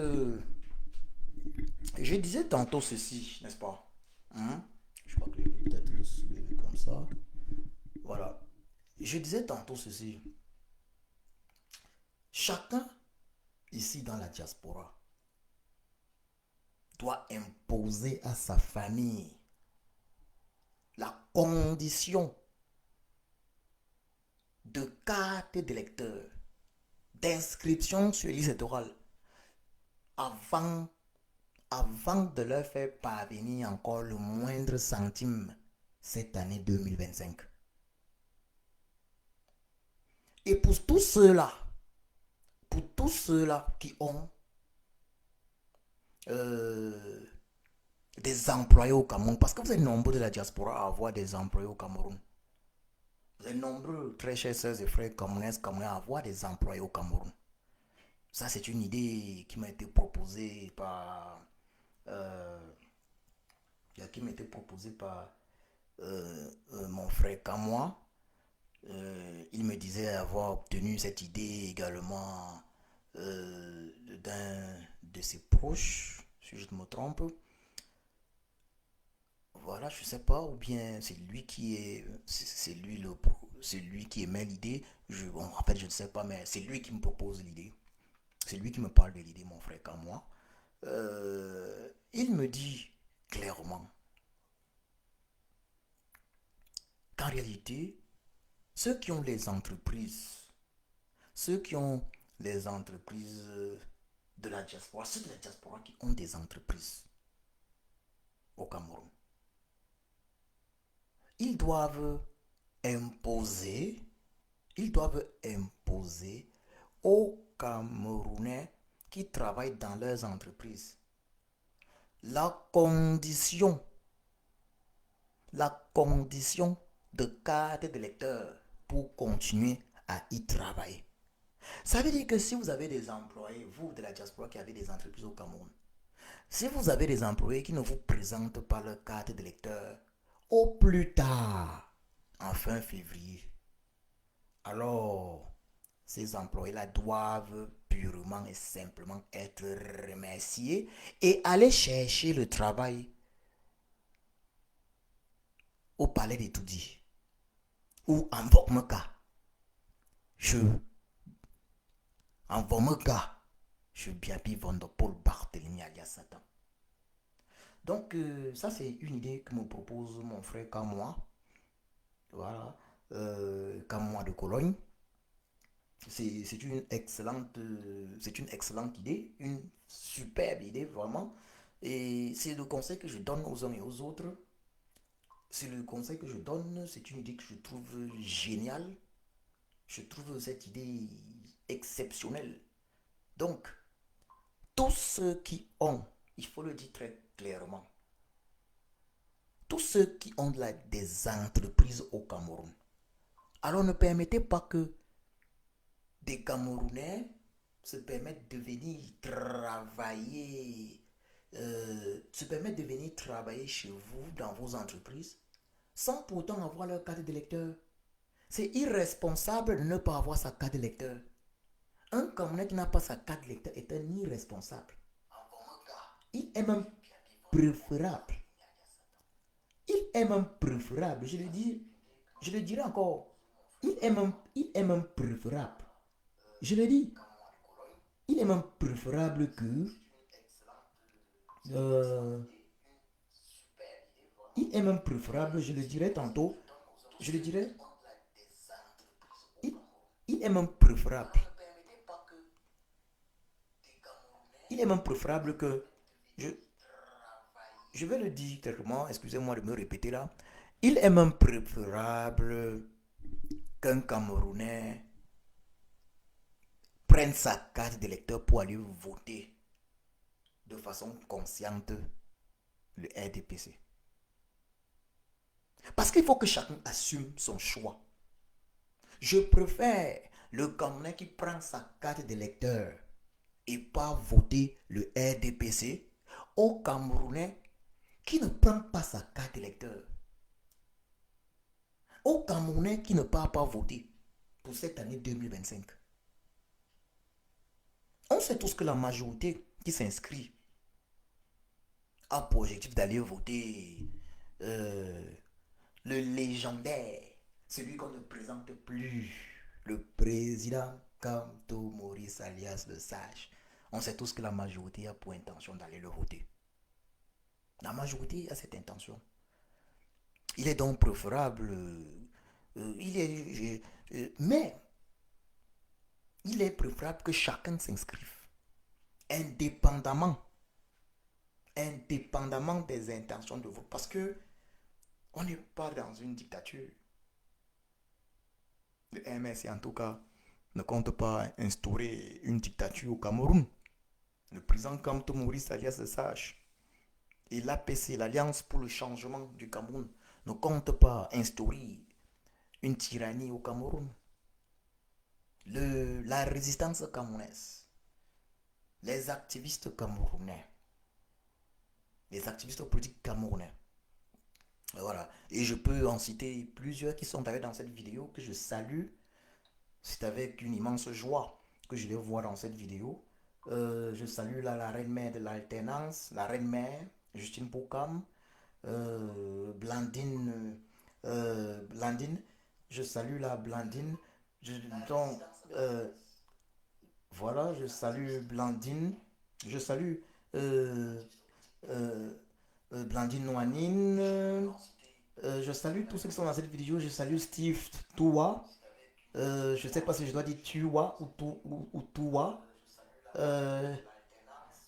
je disais tantôt ceci, n'est-ce pas? Hein? Je crois que je vais peut-être le soulever comme ça. Voilà. Je disais tantôt ceci. Chacun ici dans la diaspora doit imposer à sa famille la condition de carte d'électeur, d'inscription sur liste électorale avant, avant de leur faire parvenir encore le moindre centime cette année 2025. Et pour tous ceux-là qui ont euh, des employés au Cameroun, parce que vous êtes nombreux de la diaspora à avoir des employés au Cameroun. Vous êtes nombreux, très chers sœurs et frères camerounais, à avoir des employés au Cameroun. Ça, c'est une idée qui m'a été proposée par... euh, qui m'a été proposée par mon frère Kamois. Il me disait avoir obtenu cette idée également d'un de ses proches, si je ne me trompe. Voilà, je sais pas, ou bien c'est lui qui est, c'est lui qui émet l'idée. Bon, en fait, je ne sais pas, mais c'est lui qui me propose l'idée. C'est lui qui me parle de l'idée, mon frère, comme moi. Il me dit clairement qu'en réalité, ceux qui ont les entreprises, ceux qui ont les entreprises de la diaspora, ceux de la diaspora qui ont des entreprises au Cameroun, ils doivent imposer, ils doivent imposer aux Camerounais qui travaillent dans leurs entreprises la condition, la condition de carte d'électeur pour continuer à y travailler. Ça veut dire que si vous avez des employés, vous de la diaspora qui avez des entreprises au Cameroun, si vous avez des employés qui ne vous présentent pas leur carte d'électeur au plus tard en fin février, alors ces employés-là doivent purement et simplement être remerciés et aller chercher le travail au palais d'étudier ou en votre cas, je, en votre cas, je bien vivant de Paul Barthélemy alias Satan. Donc, ça, c'est une idée que me propose mon frère comme moi. Voilà. Comme moi de Cologne. C'est une excellente idée, une superbe idée, vraiment. Et c'est le conseil que je donne aux uns et aux autres. C'est le conseil que je donne. C'est une idée que je trouve géniale. Je trouve cette idée exceptionnelle. Donc, tous ceux qui ont, il faut le dire très clairement, tous ceux qui ont des entreprises au Cameroun, alors ne permettez pas que des Camerounais se permettent de venir travailler, chez vous, dans vos entreprises, sans pourtant avoir leur carte d'électeur. C'est irresponsable de ne pas avoir sa carte d'électeur. Un Camerounais qui n'a pas sa carte d'électeur est un irresponsable. Il est même préférable. Il est même préférable, je le dirai encore. Il est même préférable. Je le dis, il est même préférable que euh, il est même préférable, je le dirai tantôt, je le dirai, il, il est même préférable. Il est même préférable que je, je vais le dire clairement, excusez-moi de me répéter là, il est même préférable qu'un Camerounais prenne sa carte d'électeur pour aller voter de façon consciente le RDPC. Parce qu'il faut que chacun assume son choix. Je préfère le Camerounais qui prend sa carte d'électeur et pas voter le RDPC au Camerounais qui ne prend pas sa carte d'électeur. Au Camerounais qui ne part pas voter pour cette année 2025. On sait tous que la majorité qui s'inscrit a pour objectif d'aller voter euh, le légendaire, celui qu'on ne présente plus, le président Kamto Maurice alias le Sage. On sait tous que la majorité a pour intention d'aller le voter. La majorité a cette intention. Il est donc préférable, mais il est préférable que chacun s'inscrive, indépendamment, indépendamment des intentions de vote, parce que on n'est pas dans une dictature. Le MSC en tout cas ne compte pas instaurer une dictature au Cameroun. Le président Kamto Maurice alias Sage et l'APC, l'Alliance pour le changement du Cameroun, ne compte pas instaurer une tyrannie au Cameroun. La résistance camerounaise, les activistes camerounais, les activistes politiques camerounais. Voilà. Et je peux en citer plusieurs qui sont avec dans cette vidéo que je salue. C'est avec une immense joie que je les vois dans cette vidéo. Je salue là, la reine-mère de l'alternance, la reine-mère, Justine Poukam, Blandine, Blandine. Je salue la Blandine. Je, donc, euh, voilà, je salue Blandine. Je salue euh, euh, Blandine Noanine. Je salue tous ceux qui sont dans cette vidéo. Je salue Steve Toua. Je ne sais pas si je dois dire Tua ou Toua. Euh,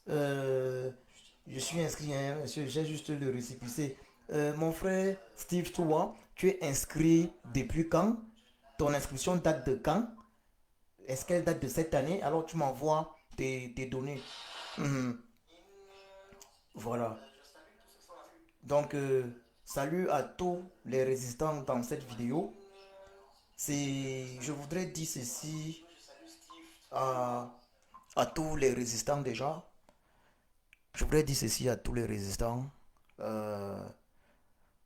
euh, je suis inscrit, hein, monsieur, j'ai juste le récépissé. Mon frère Steve Toua, tu es inscrit depuis quand? Ton inscription date de quand? Est-ce qu'elle date de cette année? Alors tu m'envoies tes données. Mhm. Voilà. Donc, salut à tous les résistants dans cette vidéo. Je voudrais dire ceci à, à tous les résistants déjà. Je voudrais dire ceci à tous les résistants. Euh,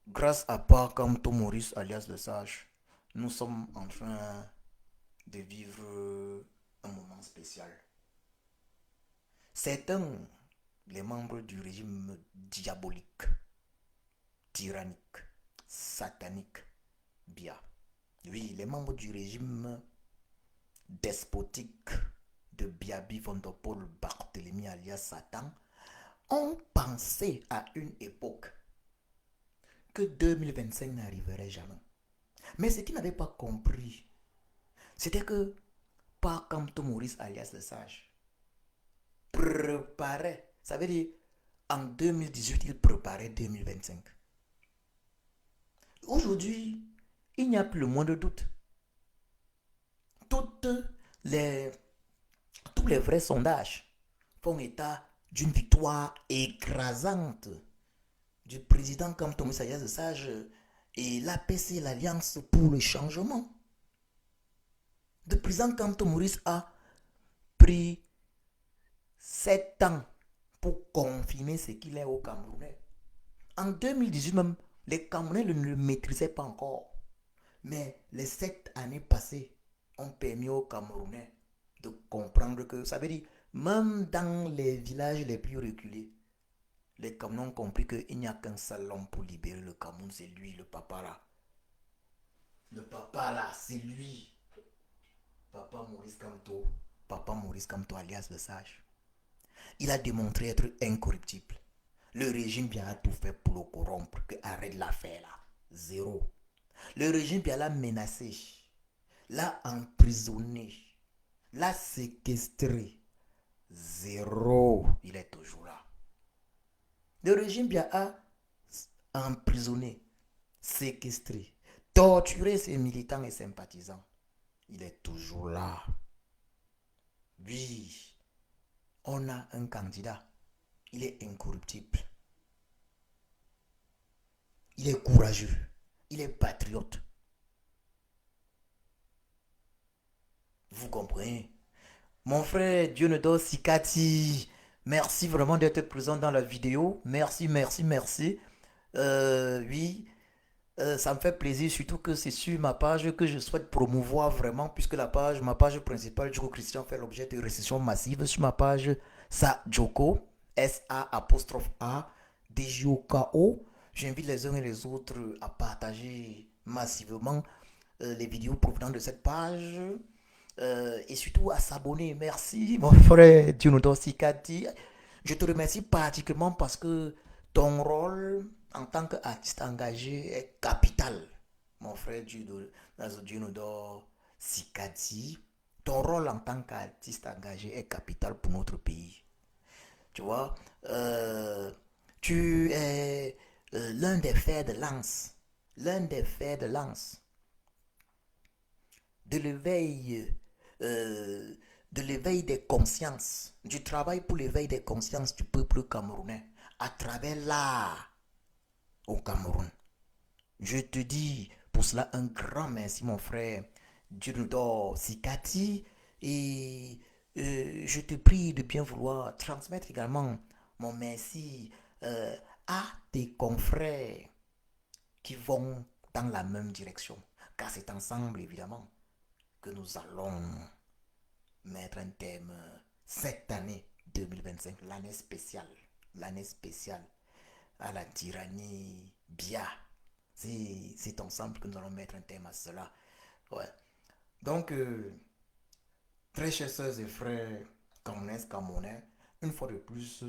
Grâce à pas comme Tom Maurice alias le Sage, nous sommes en train de vivre un moment spécial. Certains, les membres du régime diabolique, tyrannique, satanique, Bia. Oui, les membres du régime despotique de Biabi Vondopol Barthélemy alias Satan ont pensé à une époque que 2025 n'arriverait jamais. Mais ce qu'ils n'avaient pas compris, c'était que pas comme Tom Maurice alias le Sage préparait, ça veut dire en 2018 il préparait 2025. Aujourd'hui, il n'y a plus le moindre doute. Toutes les, tous les vrais sondages font état d'une victoire écrasante du président comme Thomas Ayaz Sage et l'APC, l'Alliance pour le changement. Le président Kamto Maurice a pris 7 ans pour confirmer ce qu'il est au Camerounais. En 2018 même, les Camerounais ne le maîtrisaient pas encore. Mais les 7 années passées ont permis aux Camerounais de comprendre que, ça veut dire, même dans les villages les plus reculés, les Camerounais ont compris qu'il n'y a qu'un seul homme pour libérer le Cameroun, c'est lui, le papa là. Le papa là, c'est lui. Papa Maurice Kamto. Papa Maurice Kamto alias le Sage. Il a démontré être incorruptible. Le régime bien a tout fait pour le corrompre, que arrête l'affaire là. Zéro. Le régime bien l'a menacé, l'a emprisonné, l'a séquestré. Zéro. Il est toujours là. Le régime Biya a emprisonné, séquestré, torturé ses militants et sympathisants. Il est toujours là. Oui, on a un candidat. Il est incorruptible. Il est courageux. Il est patriote. Vous comprenez? Mon frère Dionnedos Sikati, merci vraiment d'être présent dans la vidéo. Merci, merci, merci. Oui, ça me fait plaisir, surtout que c'est sur ma page que je souhaite promouvoir vraiment, puisque ma page principale, Djoko Christian, fait l'objet de récession massive. Sur ma page Sa Djoko, S-A'-A, D-J-O-K-O. J'invite les uns et les autres à partager massivement les vidéos provenant de cette page. Et surtout à s'abonner. Merci, mon frère Dionodo Sikati. Je te remercie particulièrement parce que ton rôle en tant qu'artiste engagé est capital. Mon frère Dionodo Sikati, ton rôle en tant qu'artiste engagé est capital pour notre pays. Tu vois, euh, tu es l'un des fers de lance. L'un des fers de lance de l'éveil euh, de l'éveil des consciences, du travail pour l'éveil des consciences du peuple camerounais à travers l'art au Cameroun. Je te dis pour cela un grand merci, mon frère Djunudor Sikati, et je te prie de bien vouloir transmettre également mon merci à tes confrères qui vont dans la même direction, car c'est ensemble évidemment que nous allons mettre un thème cette année 2025, l'année spéciale à la tyrannie Biya. C'est ensemble que nous allons mettre un thème à cela. Ouais. Donc, très chers sœurs et frères camerounais, une fois de plus,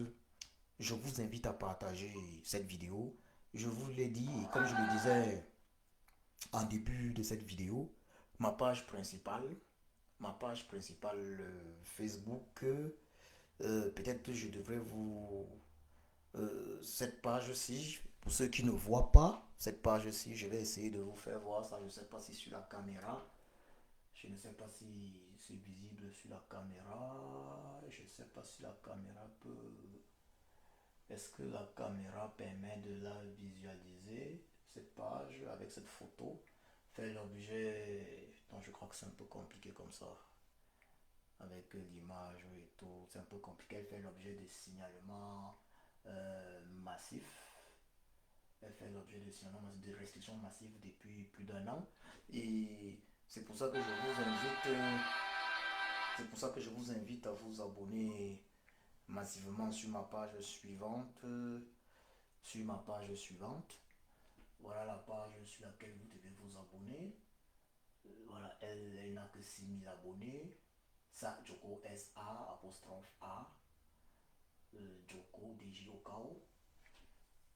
je vous invite à partager cette vidéo. Je vous l'ai dit, et comme je le disais en début de cette vidéo, ma page principale, Facebook, peut-être que je devrais vous... cette page-ci, pour ceux qui ne voient pas, cette page-ci, je vais essayer de vous faire voir ça. Je ne sais pas si sur la caméra, je ne sais pas si c'est visible sur la caméra. Je ne sais pas si la caméra peut... Est-ce que la caméra permet de la visualiser, cette page, avec cette photo? Fait l'objet... Donc je crois que c'est un peu compliqué comme ça. Avec l'image et tout, c'est un peu compliqué. Elle fait l'objet de signalements massifs. Elle fait l'objet de signalements massifs, de restrictions massives depuis plus d'un an. Et c'est pour ça que je vous invite, à vous abonner massivement sur ma page suivante. Voilà la page sur laquelle vous devez vous abonner. Voilà, elle n'a que 6000 abonnés. Ça, Djoko S-A apostrophe A. Djoko D-J-O-K-O.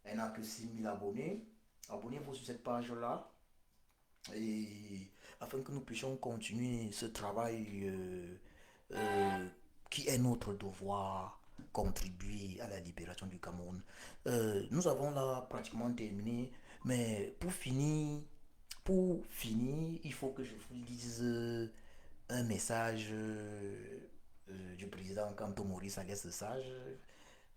Elle n'a que 6000 abonnés. Abonnez-vous sur cette page-là. Et afin que nous puissions continuer ce travail qui est notre devoir, contribuer à la libération du Cameroun. Nous avons là pratiquement terminé, mais pour finir, il faut que je vous lise un message du président Kanto Maurice Alias Sage.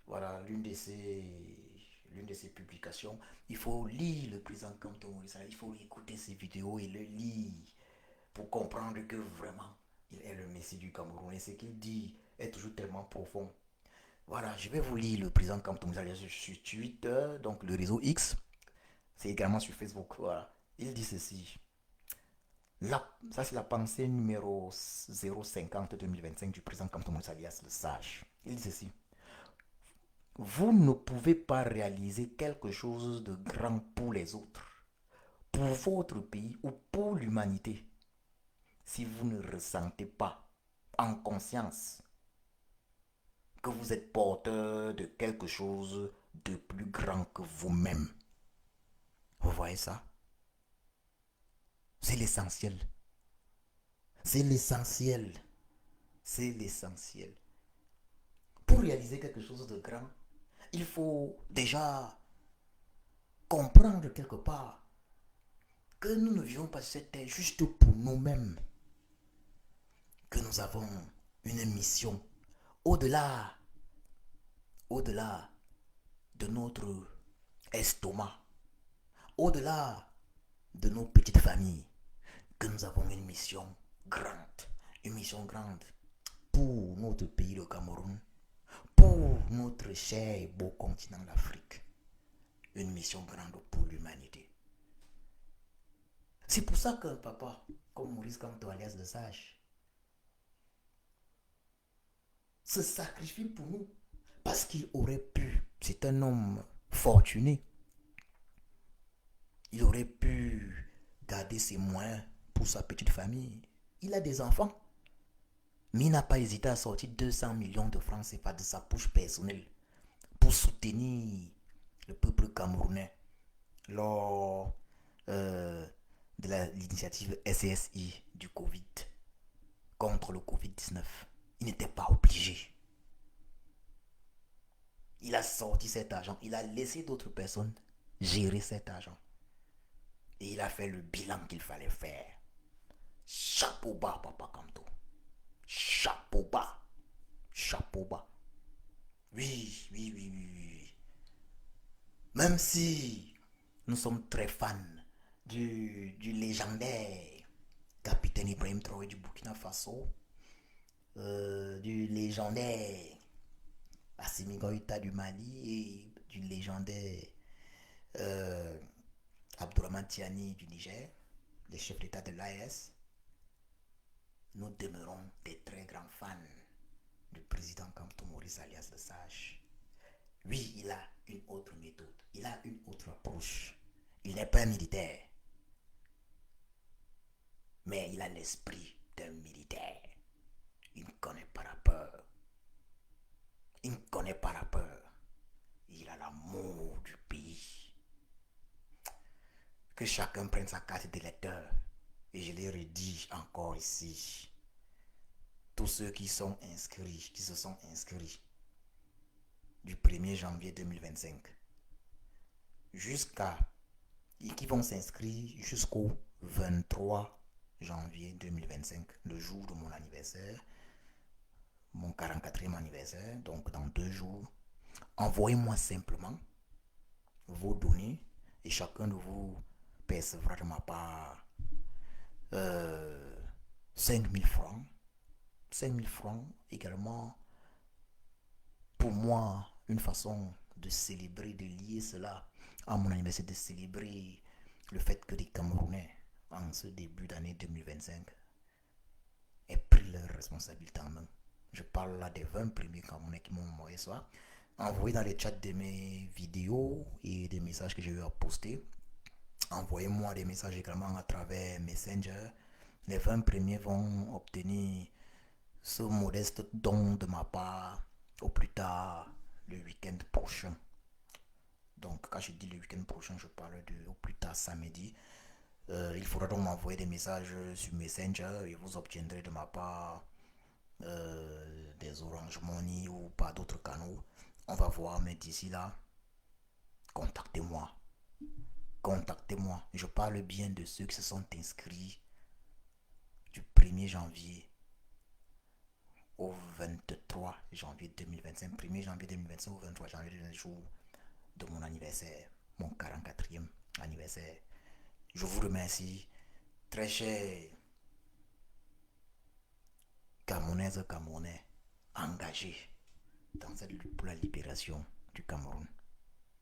Voilà, l'une de ses publications. Il faut lire le président Kanto Maurice Alias, il faut écouter ses vidéos et le lire pour comprendre que vraiment, il est le messie du Cameroun. Et ce qu'il dit est toujours tellement profond. Voilà, je vais vous lire le président Kanto Maurice Alias sur Twitter, donc le réseau X. C'est également sur Facebook. Voilà. Il dit ceci. Ça, c'est la pensée numéro 050-2025 du président Kanto Maurice Alias, le sage. Il dit ceci. Vous ne pouvez pas réaliser quelque chose de grand pour les autres, pour votre pays ou pour l'humanité, si vous ne ressentez pas en conscience que vous êtes porteur de quelque chose de plus grand que vous-même. Vous voyez ça? C'est l'essentiel. C'est l'essentiel. C'est l'essentiel. Pour réaliser quelque chose de grand, il faut déjà comprendre quelque part que nous ne vivons pas sur cette terre juste pour nous-mêmes, que nous avons une mission au-delà, au-delà de notre estomac, au-delà de nos petites familles, que nous avons une mission grande pour notre pays, le Cameroun, pour notre cher et beau continent, l'Afrique, une mission grande pour l'humanité. C'est pour ça qu'un papa comme Maurice Kamto, alias le Sage, se sacrifie pour nous. Parce qu'il aurait pu, c'est un homme fortuné, il aurait pu garder ses moyens pour sa petite famille. Il a des enfants. Mais il n'a pas hésité à sortir 200 millions de francs CFA de sa poche personnelle pour soutenir le peuple camerounais lors de l'initiative SSI du Covid, contre le Covid-19. Il n'était pas obligé. Il a sorti cet argent, il a laissé d'autres personnes gérer cet argent. Et il a fait le bilan qu'il fallait faire. Chapeau bas, Papa Kamto. Chapeau bas. Chapeau bas. Oui, oui, oui, oui, oui. Même si nous sommes très fans du légendaire capitaine Ibrahim Traoré du Burkina Faso, du légendaire Assimi Goïta du Mali et du légendaire euh, Abdourahmane Tiani du Niger, les chefs d'État de l'AES, nous demeurons des très grands fans du président Kamto Maurice alias le Sage. Oui, il a une autre méthode, il a une autre approche. Il n'est pas militaire, mais il a l'esprit d'un militaire. Il ne connaît pas la peur. Il ne connaît pas la peur. Il a l'amour du pays. Que chacun prenne sa carte d'électeur. Et je l'ai redit encore ici. Tous ceux qui sont inscrits, qui se sont inscrits du 1er janvier 2025 jusqu'à et qui vont s'inscrire jusqu'au 23 janvier 2025, le jour de mon anniversaire, mon 44e anniversaire, donc dans 2 jours. Envoyez-moi simplement vos données et chacun de vous percevra de ma part 5 000 francs. 5 000 francs également, pour moi, une façon de célébrer, de lier cela à mon anniversaire, de célébrer le fait que les Camerounais, en ce début d'année 2025, aient pris leurs responsabilités en main. Je parle là des 20 premiers Camerounais qui m'ont envoyé ça. Envoyez dans les chats de mes vidéos et des messages que j'ai eu à poster. Envoyez-moi des messages également à travers Messenger. Les 20 premiers vont obtenir ce modeste don de ma part au plus tard le week-end prochain. Donc quand je dis le week-end prochain, je parle de au plus tard samedi. Il faudra donc m'envoyer des messages sur Messenger et vous obtiendrez de ma part des Orange Money ou pas d'autres canaux. On va voir, mais d'ici là, contactez-moi. Contactez-moi. Je parle bien de ceux qui se sont inscrits du 1er janvier au 23 janvier 2025. 1er janvier 2025 au 23 janvier 2025, jour de mon anniversaire, mon 44e anniversaire. Je vous remercie, très cher Camerounaises, Camerounais, engagés dans cette lutte pour la libération du Cameroun.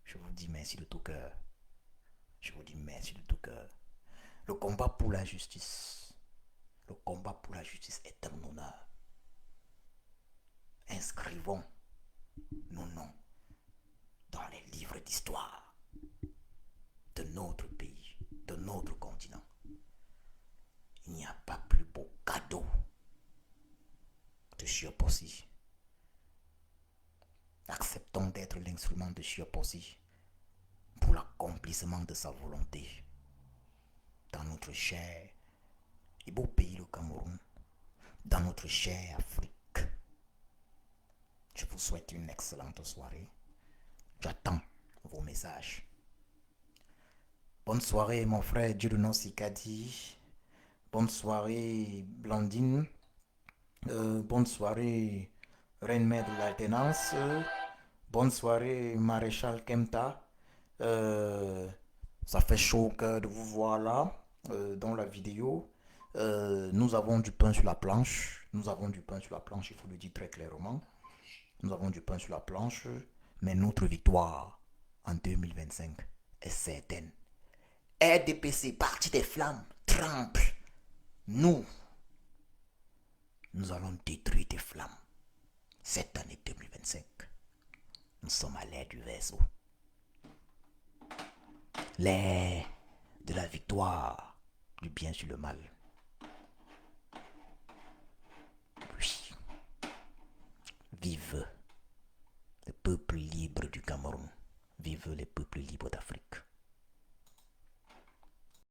Je vous dis merci de tout cœur. Je vous dis merci de tout cœur. Le combat pour la justice, le combat pour la justice est un honneur. Inscrivons nos noms dans les livres d'histoire de notre pays, de notre continent. Il n'y a pas plus beau cadeau de Chiopossi. Acceptons d'être l'instrument de Chiopossi pour l'accomplissement de sa volonté dans notre cher et beau pays, le Cameroun, dans notre chère Afrique. Je vous souhaite une excellente soirée. J'attends vos messages. Bonne soirée, mon frère Dieudonné Sikadi. Bonne soirée, Blandine. Bonne soirée, Reine-Mère de l'Alternance. Bonne soirée, Maréchal Kemta. Euh, Ça fait chaud au cœur de vous voir là, dans la vidéo. Nous avons du pain sur la planche. Nous avons du pain sur la planche, il faut le dire très clairement. Nous avons du pain sur la planche. Mais notre victoire en 2025 est certaine. RDPC, parti des flammes, tremble. Nous, nous allons détruire tes flammes. Cette année 2025, nous sommes à l'ère du vaisseau. L'ère de la victoire, du bien sur le mal. Oui. Vive le peuple libre du Cameroun. Vive les peuples libres d'Afrique.